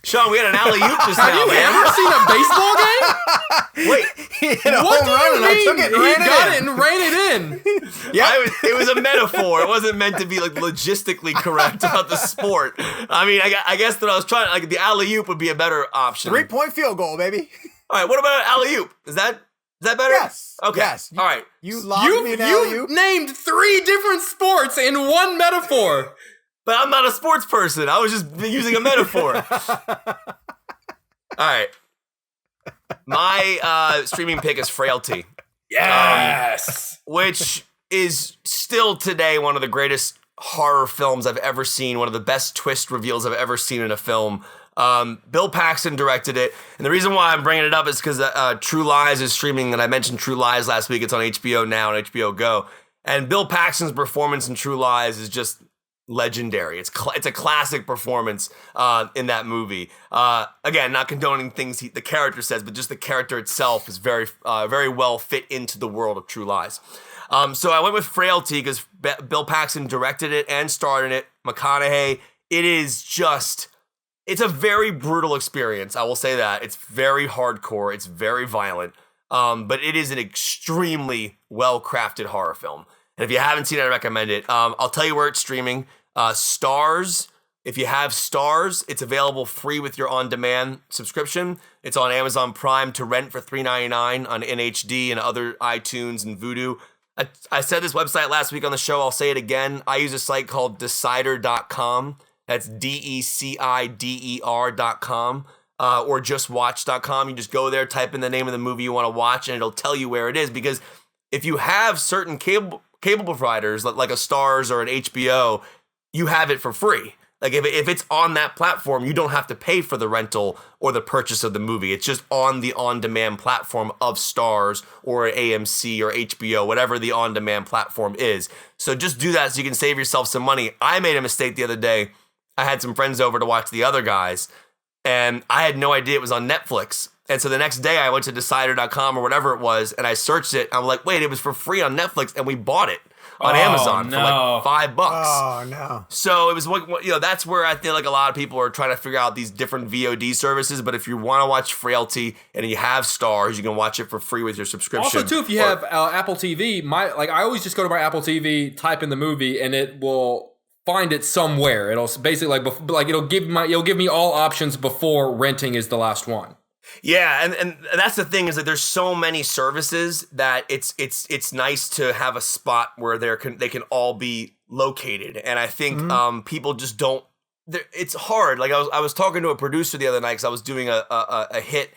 Sean, we had an alley oop just Have now, you man. ever seen a baseball game? Wait, He hit a What home do run you and I mean? took it and He ran got it it in. and ran it in. it was a metaphor. It wasn't meant to be like logistically correct about the sport. I mean, I guess that I was trying. Like the alley oop would be a better option. 3-point field goal, baby. All right, what about alley oop? Is that better? Yes. Okay. Yes. All right. You lobbed me an alley You oop. named 3 different sports in one metaphor. But I'm not a sports person. I was just using a metaphor. All right. My streaming pick is Frailty. Yes. Which is still today one of the greatest horror films I've ever seen, one of the best twist reveals I've ever seen in a film. Bill Paxton directed it, and the reason why I'm bringing it up is because True Lies is streaming, and I mentioned True Lies last week. It's on HBO Now and HBO Go, and Bill Paxton's performance in True Lies is just legendary. It's a classic performance in that movie. Again, not condoning things the character says, but just the character itself is very well fit into the world of True Lies. So I went with Frailty because Bill Paxton directed it and starred in it. McConaughey. It's a very brutal experience. I will say that. It's very hardcore. It's very violent. But it is an extremely well-crafted horror film. And if you haven't seen it, I recommend it. I'll tell you where it's streaming. Stars. If you have Stars, it's available free with your on-demand subscription. It's on Amazon Prime to rent for $3.99 on NHD and other iTunes and Vudu. I said this website last week on the show. I'll say it again. I use a site called Decider.com. That's DECIDER.com or justwatch.com. You just go there, type in the name of the movie you want to watch, and it'll tell you where it is. Because if you have certain cable providers like a Stars or an HBO, you have it for free. Like if it's on that platform, you don't have to pay for the rental or the purchase of the movie. It's just on the on-demand platform of Stars or AMC or HBO, whatever the on-demand platform is. So just do that so you can save yourself some money. I made a mistake the other day. I had some friends over to watch The Other Guys, and I had no idea it was on Netflix. And so the next day I went to Decider.com or whatever it was, and I searched it. I'm like, wait, it was for free on Netflix, and we bought it on Amazon for like $5. Oh, no. So it was, that's where I feel like a lot of people are trying to figure out these different VOD services. But if you want to watch Frailty and you have Stars, you can watch it for free with your subscription. Also, too, if you have Apple TV, I always just go to my Apple TV, type in the movie, and it will find it somewhere. It'll basically it'll give me all options before renting is the last one. Yeah, and that's the thing is that there's so many services that it's nice to have a spot where they can all be located. And I think people just don't. It's hard. Like I was talking to a producer the other night because I was doing a hit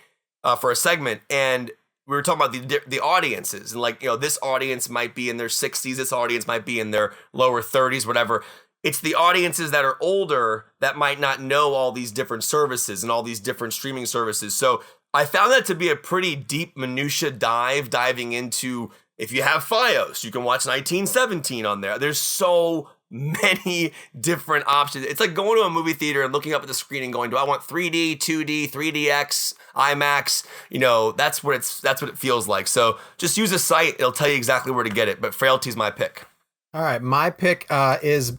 for a segment, and we were talking about the audiences, and like, you know, this audience might be in their 60s, this audience might be in their lower 30s, whatever. It's the audiences that are older that might not know all these different services and all these different streaming services. So I found that to be a pretty deep minutia diving into, if you have Fios, you can watch 1917 on there. There's so many different options. It's like going to a movie theater and looking up at the screen and going, do I want 3D, 2D, 3DX, IMAX? You know, that's what it feels like. So just use a site. It'll tell you exactly where to get it. But Frailty's my pick. All right. My pick is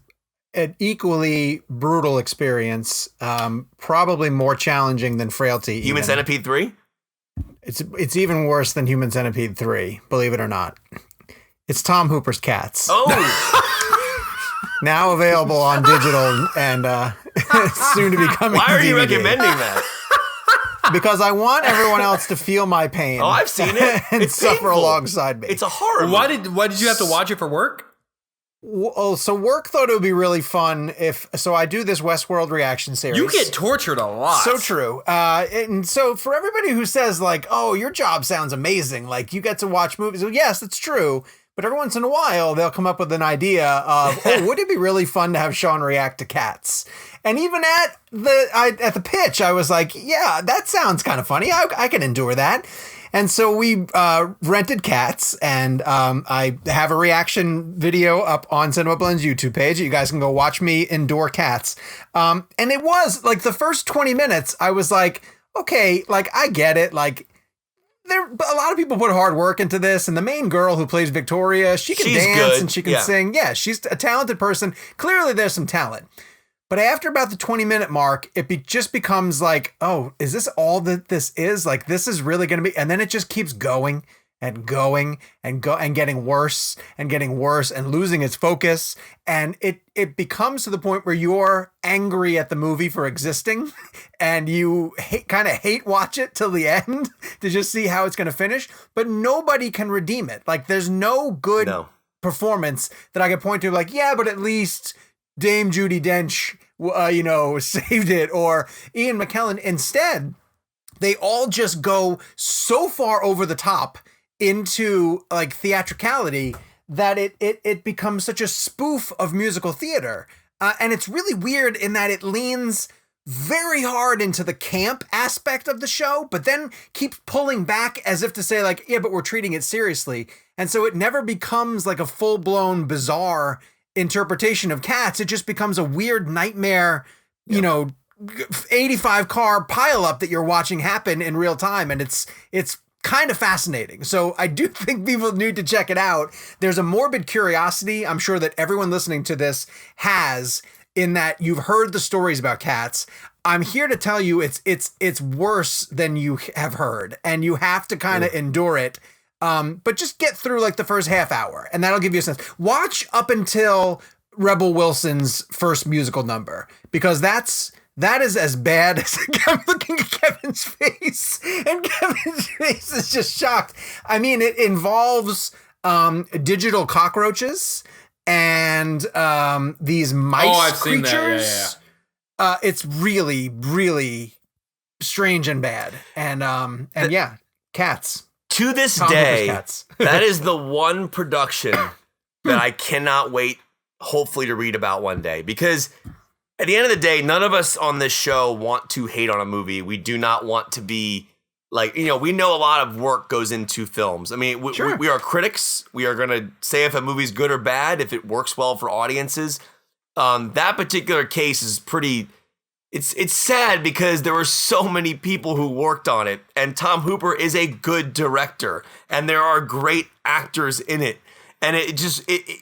an equally brutal experience, probably more challenging than Frailty. Human Centipede 3? It's even worse than Human Centipede 3, believe it or not. It's Tom Hooper's Cats. Oh! Now available on digital and soon to be coming. Why are you DVD. recommending that? Because I want everyone else to feel my pain. Oh, I've seen it. And It's suffer painful. alongside me. It's a horror Why movie. did you have to watch it for work? Oh, so work thought it would be really fun so I do this Westworld reaction series. You get tortured a lot. So true. And so for everybody who says like, oh, your job sounds amazing, like you get to watch movies. Well, yes, that's true. But every once in a while, they'll come up with an idea of, oh, would it be really fun to have Sean react to Cats? And even at the pitch, I was like, yeah, that sounds kind of funny. I can endure that. And so we rented Cats, and I have a reaction video up on Cinema Blend's YouTube page. You guys can go watch me endure Cats. And it was like the first 20 minutes, I was like, okay, like I get it. Like a lot of people put hard work into this, and the main girl who plays Victoria, she's dance good. and she can sing. Yeah, she's a talented person. Clearly there's some talent. But after about the 20-minute mark, it just becomes like, oh, is this all that this is? Like, this is really going to be... And then it just keeps going and going and getting worse and losing its focus. And it becomes to the point where you're angry at the movie for existing and you kind of hate watch it till the end to just see how it's going to finish. But nobody can redeem it. Like, there's no good performance that I can point to. Like, yeah, but at least... Dame Judi Dench, saved it, or Ian McKellen. Instead, they all just go so far over the top into like theatricality that it becomes such a spoof of musical theater. And it's really weird in that it leans very hard into the camp aspect of the show, but then keeps pulling back as if to say like, yeah, but we're treating it seriously. And so it never becomes like a full-blown bizarre interpretation of Cats. It just becomes a weird nightmare, 85 car pileup that you're watching happen in real time. And it's kind of fascinating. So I do think people need to check it out. There's a morbid curiosity I'm sure that everyone listening to this has, in that you've heard the stories about Cats. I'm here to tell you it's worse than you have heard, and you have to kind of endure it. But just get through like the first half hour, and that'll give you a sense. Watch up until Rebel Wilson's first musical number, because that is as bad as... I'm looking at Kevin's face, and Kevin's face is just shocked. I mean, it involves digital cockroaches and these mice creatures. Seen that. Yeah. It's really, really strange and bad. And Cats. To this day, that is the one production that I cannot wait, hopefully, to read about one day. Because at the end of the day, none of us on this show want to hate on a movie. We do not want to be like, we know a lot of work goes into films. I mean, we are critics. We are going to say if a movie's good or bad, if it works well for audiences. That particular case is pretty... It's sad because there were so many people who worked on it, and Tom Hooper is a good director, and there are great actors in it, and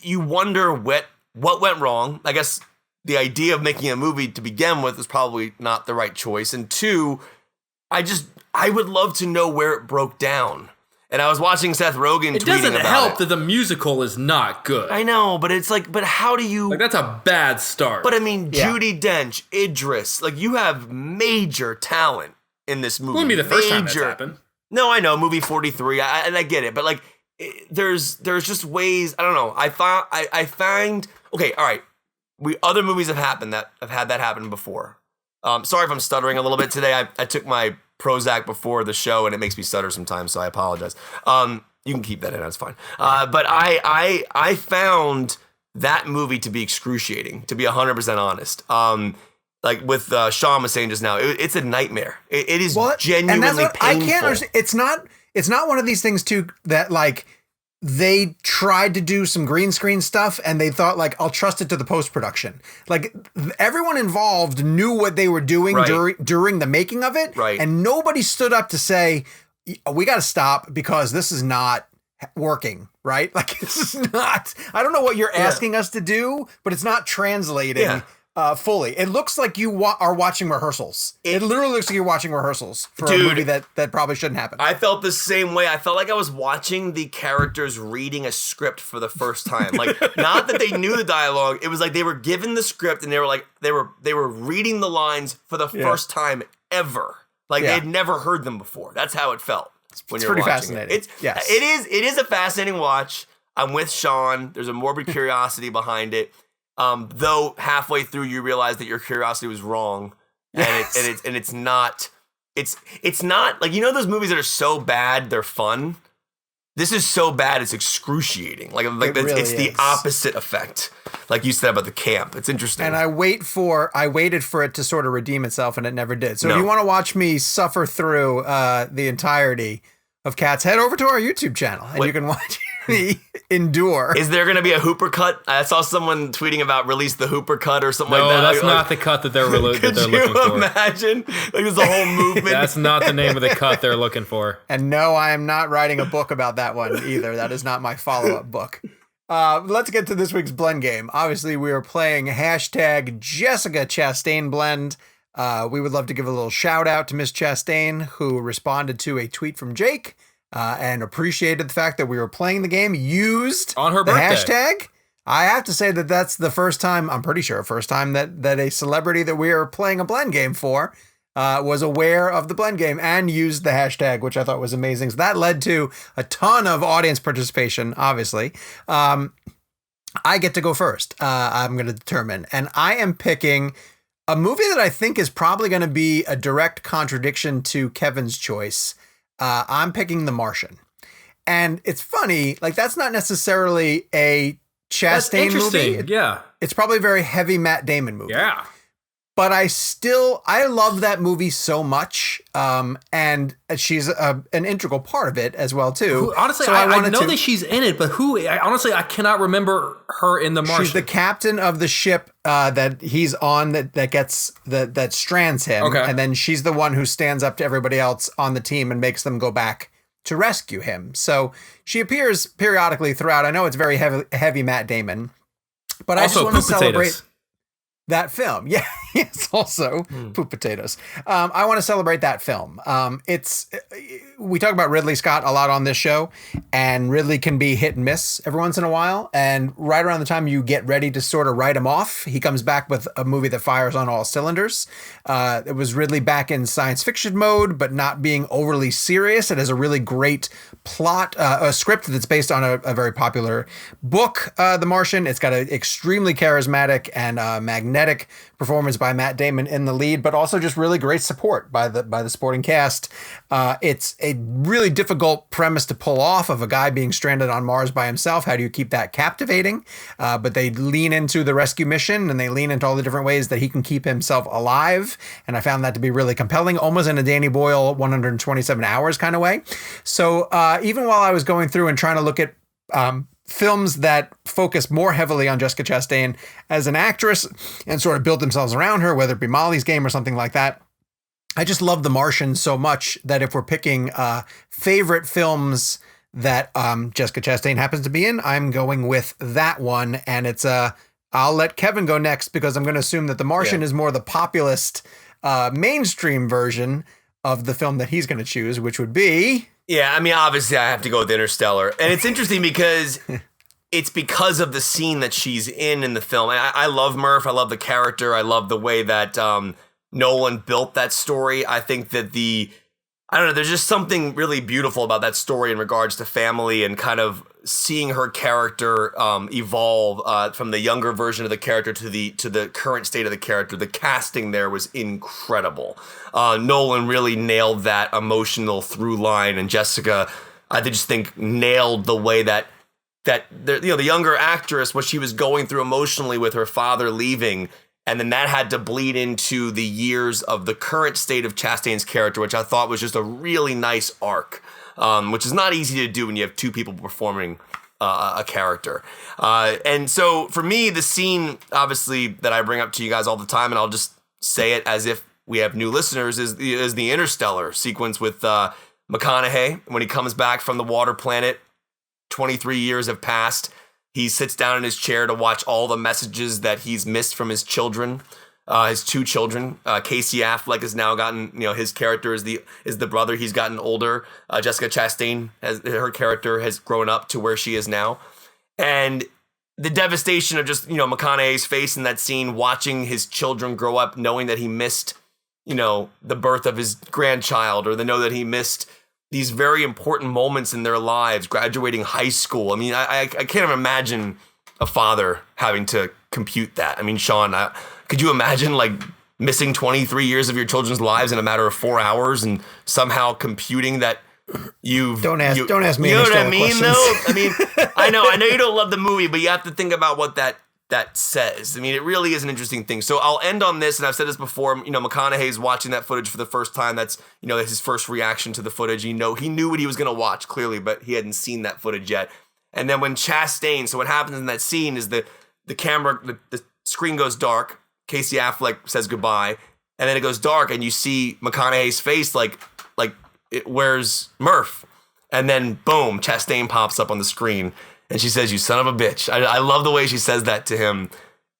you wonder what went wrong. I guess the idea of making a movie to begin with is probably not the right choice, and two, I would love to know where it broke down. And I was watching Seth Rogen tweeting about it. It doesn't help that the musical is not good. I know, but it's like, but how do you... Like, that's a bad start. But I mean, Judi Dench, Idris, like, you have major talent in this movie. Wouldn't be the first time that's happened. No, I know, movie 43, and I get it, but like, there's just ways. I don't know. I find okay. All right, other movies have had that happen before. Sorry if I'm stuttering a little bit today. I took my Prozac before the show, and it makes me stutter sometimes, so I apologize. You can keep that in. That's fine. But I found that movie to be excruciating, to be 100% honest. Like with Sean was saying just now, it's a nightmare. It is genuinely painful. I can't understand. It's not one of these things too that like they tried to do some green screen stuff and they thought like, I'll trust it to the post-production. Like everyone involved knew what they were doing during the making of it. Right. And nobody stood up to say, we got to stop because this is not working, right? Like this is not, I don't know what you're asking us to do, but it's not translating fully. It looks like you are watching rehearsals. It literally looks like you're watching rehearsals for a movie that probably shouldn't happen. I felt the same way. I felt like I was watching the characters reading a script for the first time. Like, not that they knew the dialogue. It was like they were given the script and they were like, they were reading the lines for the first time ever. Like they had never heard them before. That's how it felt. It's pretty fascinating. It is a fascinating watch. I'm with Sean. There's a morbid curiosity behind it. Though halfway through you realize that your curiosity was wrong, and it's not like, you know, those movies that are so bad they're fun. This is so bad it's excruciating. Like it's the opposite effect. Like you said about the camp, it's interesting. And I waited for it to sort of redeem itself, and it never did. So if you want to watch me suffer through the entirety of Cats, head over to our YouTube channel and you can watch me endure. Is there going to be a Hooper cut? I saw someone tweeting about release the Hooper cut or something like that. No, that's not the cut that they're looking for. Could you imagine? Like there's a whole movement. That's not the name of the cut they're looking for. And no, I am not writing a book about that one either. That is not my follow-up book. Let's get to this week's blend game. Obviously, we are playing hashtag Jessica Chastain blend. We would love to give a little shout out to Miss Chastain, who responded to a tweet from Jake and appreciated the fact that we were playing the game, used on her birthday hashtag. I have to say that that's the first time, I'm pretty sure, that a celebrity that we are playing a blend game for was aware of the blend game and used the hashtag, which I thought was amazing. So that led to a ton of audience participation, obviously. I get to go first. I'm going to determine. And I am picking a movie that I think is probably going to be a direct contradiction to Kevin's choice. I'm picking The Martian. And it's funny, like that's not necessarily a Chastain movie. Yeah. It's probably a very heavy Matt Damon movie. Yeah. But I love that movie so much. And she's an integral part of it as well, too. Honestly, so I know that she's in it, but I cannot remember her in The Martian. She's the captain of the ship that he's on that strands him. Okay. And then she's the one who stands up to everybody else on the team and makes them go back to rescue him. So she appears periodically throughout. I know it's very heavy Matt Damon, but I just want to celebrate that film. Yeah, it's also poop potatoes. I want to celebrate that film. We talk about Ridley Scott a lot on this show, and Ridley can be hit and miss every once in a while. And right around the time you get ready to sort of write him off, he comes back with a movie that fires on all cylinders. It was Ridley back in science fiction mode, but not being overly serious. It has a really great plot, a script that's based on a very popular book, The Martian. It's got an extremely charismatic and magnetic performance by Matt Damon in the lead, but also just really great support by the supporting cast. It's a really difficult premise to pull off of a guy being stranded on Mars by himself. How do you keep that captivating? But they lean into the rescue mission and they lean into all the different ways that he can keep himself alive. And I found that to be really compelling, almost in a Danny Boyle 127 hours kind of way. So even while I was going through and trying to look at films that focus more heavily on Jessica Chastain as an actress and sort of build themselves around her, whether it be Molly's Game or something like that, I just love The Martian so much that if we're picking favorite films that Jessica Chastain happens to be in, I'm going with that one. And it's I'll let Kevin go next because I'm going to assume that The Martian is more the populist mainstream version of the film that he's going to choose, which would be... Yeah, I mean, obviously I have to go with Interstellar. And it's interesting because it's because of the scene that she's in the film. I love Murph. I love the character. I love the way that Nolan built that story. I think that I don't know, there's just something really beautiful about that story in regards to family and kind of seeing her character evolve from the younger version of the character to the current state of the character. The casting there was incredible. Nolan really nailed that emotional through line, and Jessica, I just think, nailed the way that the younger actress, what she was going through emotionally with her father leaving. And then that had to bleed into the years of the current state of Chastain's character, which I thought was just a really nice arc, which is not easy to do when you have two people performing a character. And so for me, the scene, obviously, that I bring up to you guys all the time, and I'll just say it as if we have new listeners, is the Interstellar sequence with McConaughey when he comes back from the water planet. 23 years have passed. He sits down in his chair to watch all the messages that he's missed from his children, his two children. Casey Affleck has now gotten, his character is the brother. He's gotten older. Jessica Chastain, her character has grown up to where she is now. And the devastation of just, McConaughey's face in that scene, watching his children grow up, knowing that he missed, the birth of his grandchild, or know that he missed these very important moments in their lives, graduating high school. I mean, I can't even imagine a father having to compute that. I mean, Sean, could you imagine missing 23 years of your children's lives in a matter of 4 hours and somehow computing that you've... Don't ask me. You know what I mean, questions. though? I mean, I know you don't love the movie, but you have to think about what that says. I mean, it really is an interesting thing. So I'll end on this, and I've said this before. McConaughey's watching that footage for the first time. That's his first reaction to the footage. He knew what he was going to watch clearly, but he hadn't seen that footage yet. And then when Chastain, so what happens in that scene is the camera, the screen goes dark. Casey Affleck says goodbye, and then it goes dark, and you see McConaughey's face where's Murph? And then boom, Chastain pops up on the screen. And she says, "You son of a bitch." I love the way she says that to him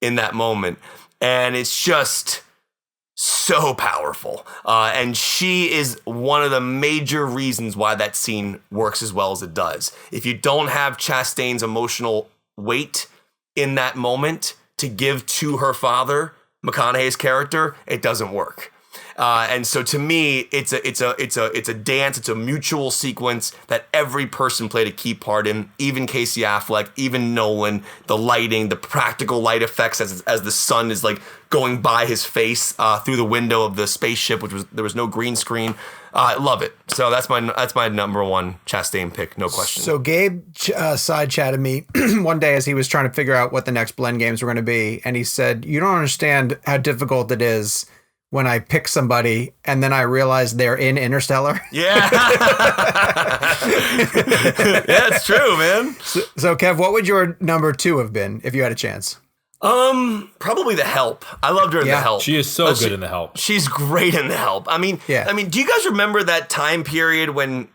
in that moment. And it's just so powerful. And she is one of the major reasons why that scene works as well as it does. If you don't have Chastain's emotional weight in that moment to give to her father, McConaughey's character, it doesn't work. And so to me, it's a dance. It's a mutual sequence that every person played a key part in. Even Casey Affleck, even Nolan. The lighting, the practical light effects as the sun is going by his face through the window of the spaceship, there was no green screen. I love it. So that's my number one Chastain pick, no question. So Gabe side chatted me one day as he was trying to figure out what the next Blend games were going to be, and he said, "You don't understand how difficult it is when I pick somebody and then I realize they're in Interstellar." Yeah. Yeah, it's true, man. So Kev, what would your number 2 have been if you had a chance? Probably The Help. I loved her in The Help. She is so good in The Help. She's great in The Help. I mean, do you guys remember that time period when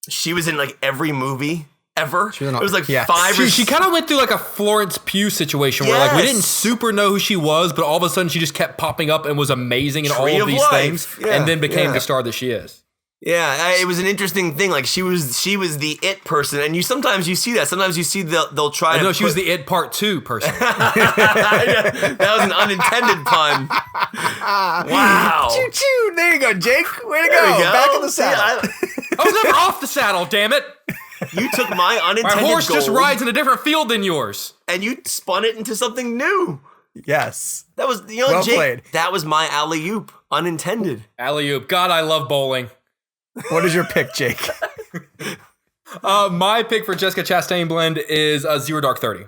she was in every movie ever? It was 5 or... She kind of went through a Florence Pugh situation where we didn't super know who she was, but all of a sudden she just kept popping up and was amazing in all of these things, and then became the star that she is. Yeah, it was an interesting thing. She was the it person, and sometimes you see that. Sometimes you see they'll try to. No, she was the it part 2 person. That was an unintended pun. Wow. Choo choo. There you go, Jake. Way to go. Back in the saddle. I was never off the saddle. Damn it. You took my unintended My horse gold, just rides in a different field than yours, and you spun it into something new. Yes. That was well Jake. Played. That was my alley-oop, unintended. Alley-oop. God, I love bowling. What is your pick, Jake? My pick for Jessica Chastain Blend is Zero Dark 30.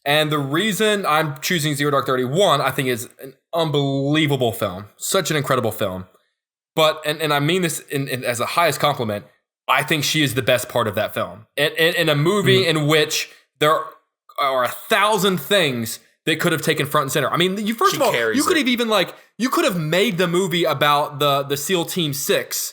And the reason I'm choosing Zero Dark 30, one, I think is an unbelievable film. Such an incredible film. But, and I mean this as the highest compliment, I think she is the best part of that film. In a movie in which there are 1,000 things that could have taken front and center. I mean, you could have made the movie about the SEAL Team 6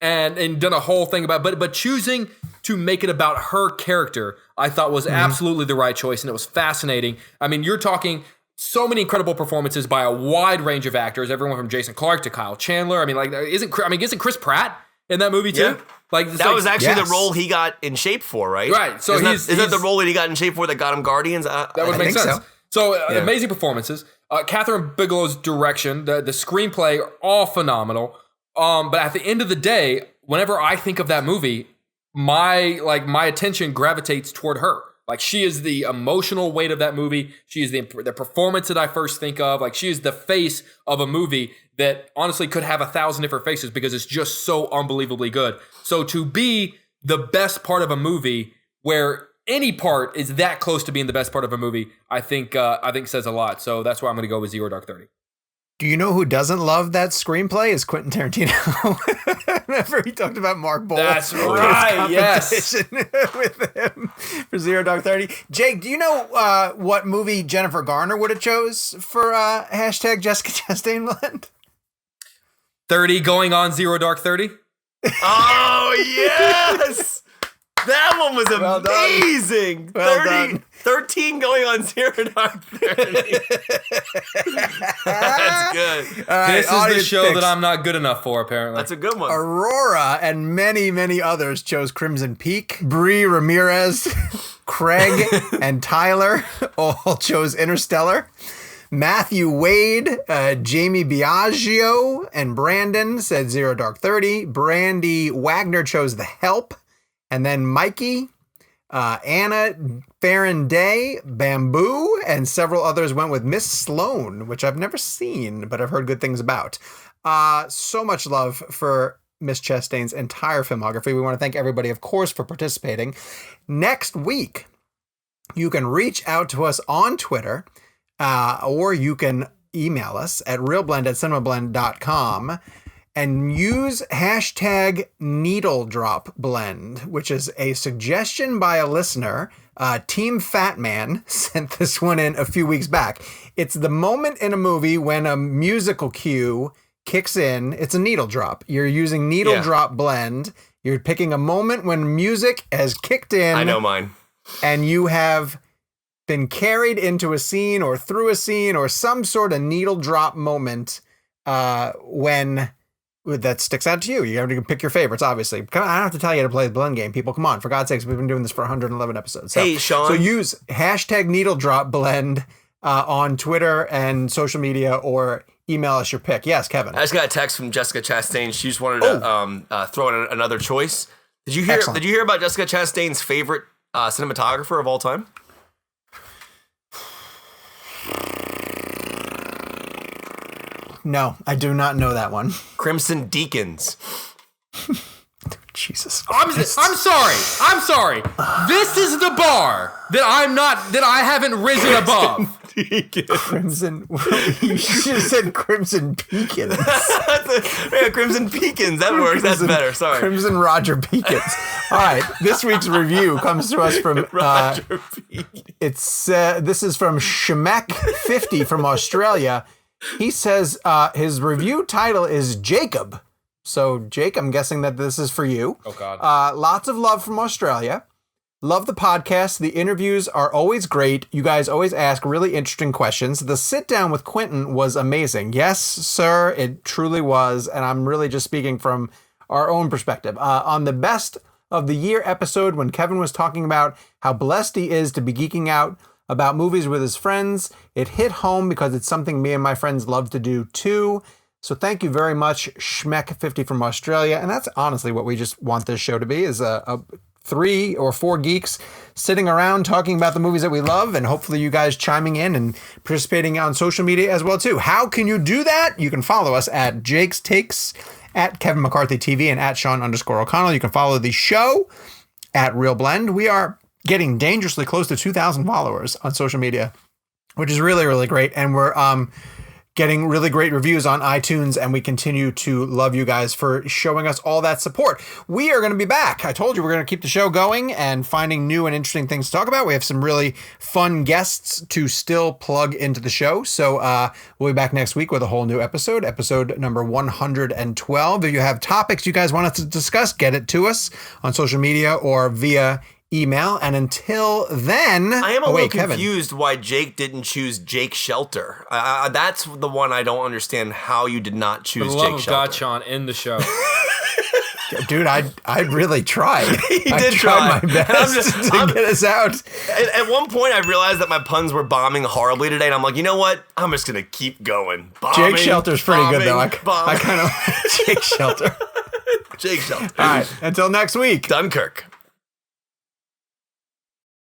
and done a whole thing about it, but choosing to make it about her character, I thought was absolutely the right choice, and it was fascinating. I mean, you're talking so many incredible performances by a wide range of actors, everyone from Jason Clarke to Kyle Chandler. I mean, isn't Chris Pratt in that movie too? Yeah. That was actually the role he got in shape for, right? Right. So isn't that the role that he got in shape for that got him Guardians? That would make sense. So amazing performances. Catherine Bigelow's direction, the screenplay, are all phenomenal. But at the end of the day, whenever I think of that movie, my attention gravitates toward her. Like, she is the emotional weight of that movie. She is the performance that I first think of. Like, she is the face of a movie that honestly could have 1,000 different faces because it's just so unbelievably good. So to be the best part of a movie where any part is that close to being the best part of a movie, I think says a lot. So that's why I'm going to go with Zero Dark 30. Do you know who doesn't love that screenplay? Is Quentin Tarantino. Remember he talked about Mark Bowl? That's right, yes. With him for Zero Dark 30. Jake, do you know what movie Jennifer Garner would have chose for hashtag Jessica Chastain Blend? 30 going on Zero Dark 30? Oh, yes! That one was amazing. Well done. 13 going on Zero Dark 30. That's good. This is the show that I'm not good enough for, apparently. That's a good one. Aurora and many, many others chose Crimson Peak. Brie Ramirez, Craig, and Tyler all chose Interstellar. Matthew Wade, Jamie Biagio, and Brandon said Zero Dark 30. Brandy Wagner chose The Help. And then Mikey, Anna Farron Day, Bamboo, and several others went with Miss Sloane, which I've never seen, but I've heard good things about. So much love for Miss Chastain's entire filmography. We want to thank everybody, of course, for participating. Next week, you can reach out to us on Twitter, or you can email us at realblend@cinemablend.com. and use hashtag Needle Drop Blend, which is a suggestion by a listener. Team Fat Man sent this one in a few weeks back. It's the moment in a movie when a musical cue kicks in. It's a needle drop. You're using Needle Drop Blend. You're picking a moment when music has kicked in. I know mine. And you have been carried into a scene or through a scene or some sort of needle drop moment when that sticks out to you. You have to pick your favorites, obviously. I don't have to tell you how to play the blend game, people. Come on, for God's sakes, we've been doing this for 111 episodes. So, hey, Sean. So use hashtag Needle Drop Blend on Twitter and social media, or email us your pick. Yes, Kevin. I just got a text from Jessica Chastain. She just wanted to throw in another choice. Did you hear? Excellent. Did you hear about Jessica Chastain's favorite cinematographer of all time? No, I do not know that one. Crimson Deacons. Jesus I'm sorry. This is the bar that I haven't risen above. Crimson. You should have said Crimson Peakins. Crimson Peakins. That works. That's better. Sorry. Crimson Roger Peakins. All right. This week's review comes to us from Roger Peakins. This is from Shemek50 from Australia. He says his review title is Jacob. So, Jake, I'm guessing that this is for you. Oh, God. Lots of love from Australia. Love the podcast. The interviews are always great. You guys always ask really interesting questions. The sit down with Quentin was amazing. Yes, sir, it truly was. And I'm really just speaking from our own perspective. On the best of the year episode, when Kevin was talking about how blessed he is to be geeking out about movies with his friends, it hit home because it's something me and my friends love to do too. So thank you very much, Schmeck50 from Australia. And that's honestly what we just want this show to be, is a 3 or 4 geeks sitting around talking about the movies that we love, and hopefully you guys chiming in and participating on social media as well too. How can you do that? You can follow us at Jake's Takes, at Kevin McCarthy TV, and at Sean_O'Connell. You can follow the show at Real Blend. We are getting dangerously close to 2,000 followers on social media, which is really, really great. And we're getting really great reviews on iTunes, and we continue to love you guys for showing us all that support. We are going to be back. I told you we're going to keep the show going and finding new and interesting things to talk about. We have some really fun guests to still plug into the show. So we'll be back next week with a whole new episode number 112. If you have topics you guys want us to discuss, get it to us on social media or via email. And until then, I am a little confused why Jake didn't choose Jake Shelter. That's the one I don't understand how you did not choose For the love Jake of Shelter. God, Sean, end the show. dude, I really tried. He I did tried try. my best to get us out. At one point, I realized that my puns were bombing horribly today, and I'm like, you know what? I'm just gonna keep going. Jake Shelter's pretty good though. I bombing. kind of Jake Shelter. Jake Shelter. All right, until next week. Dunkirk.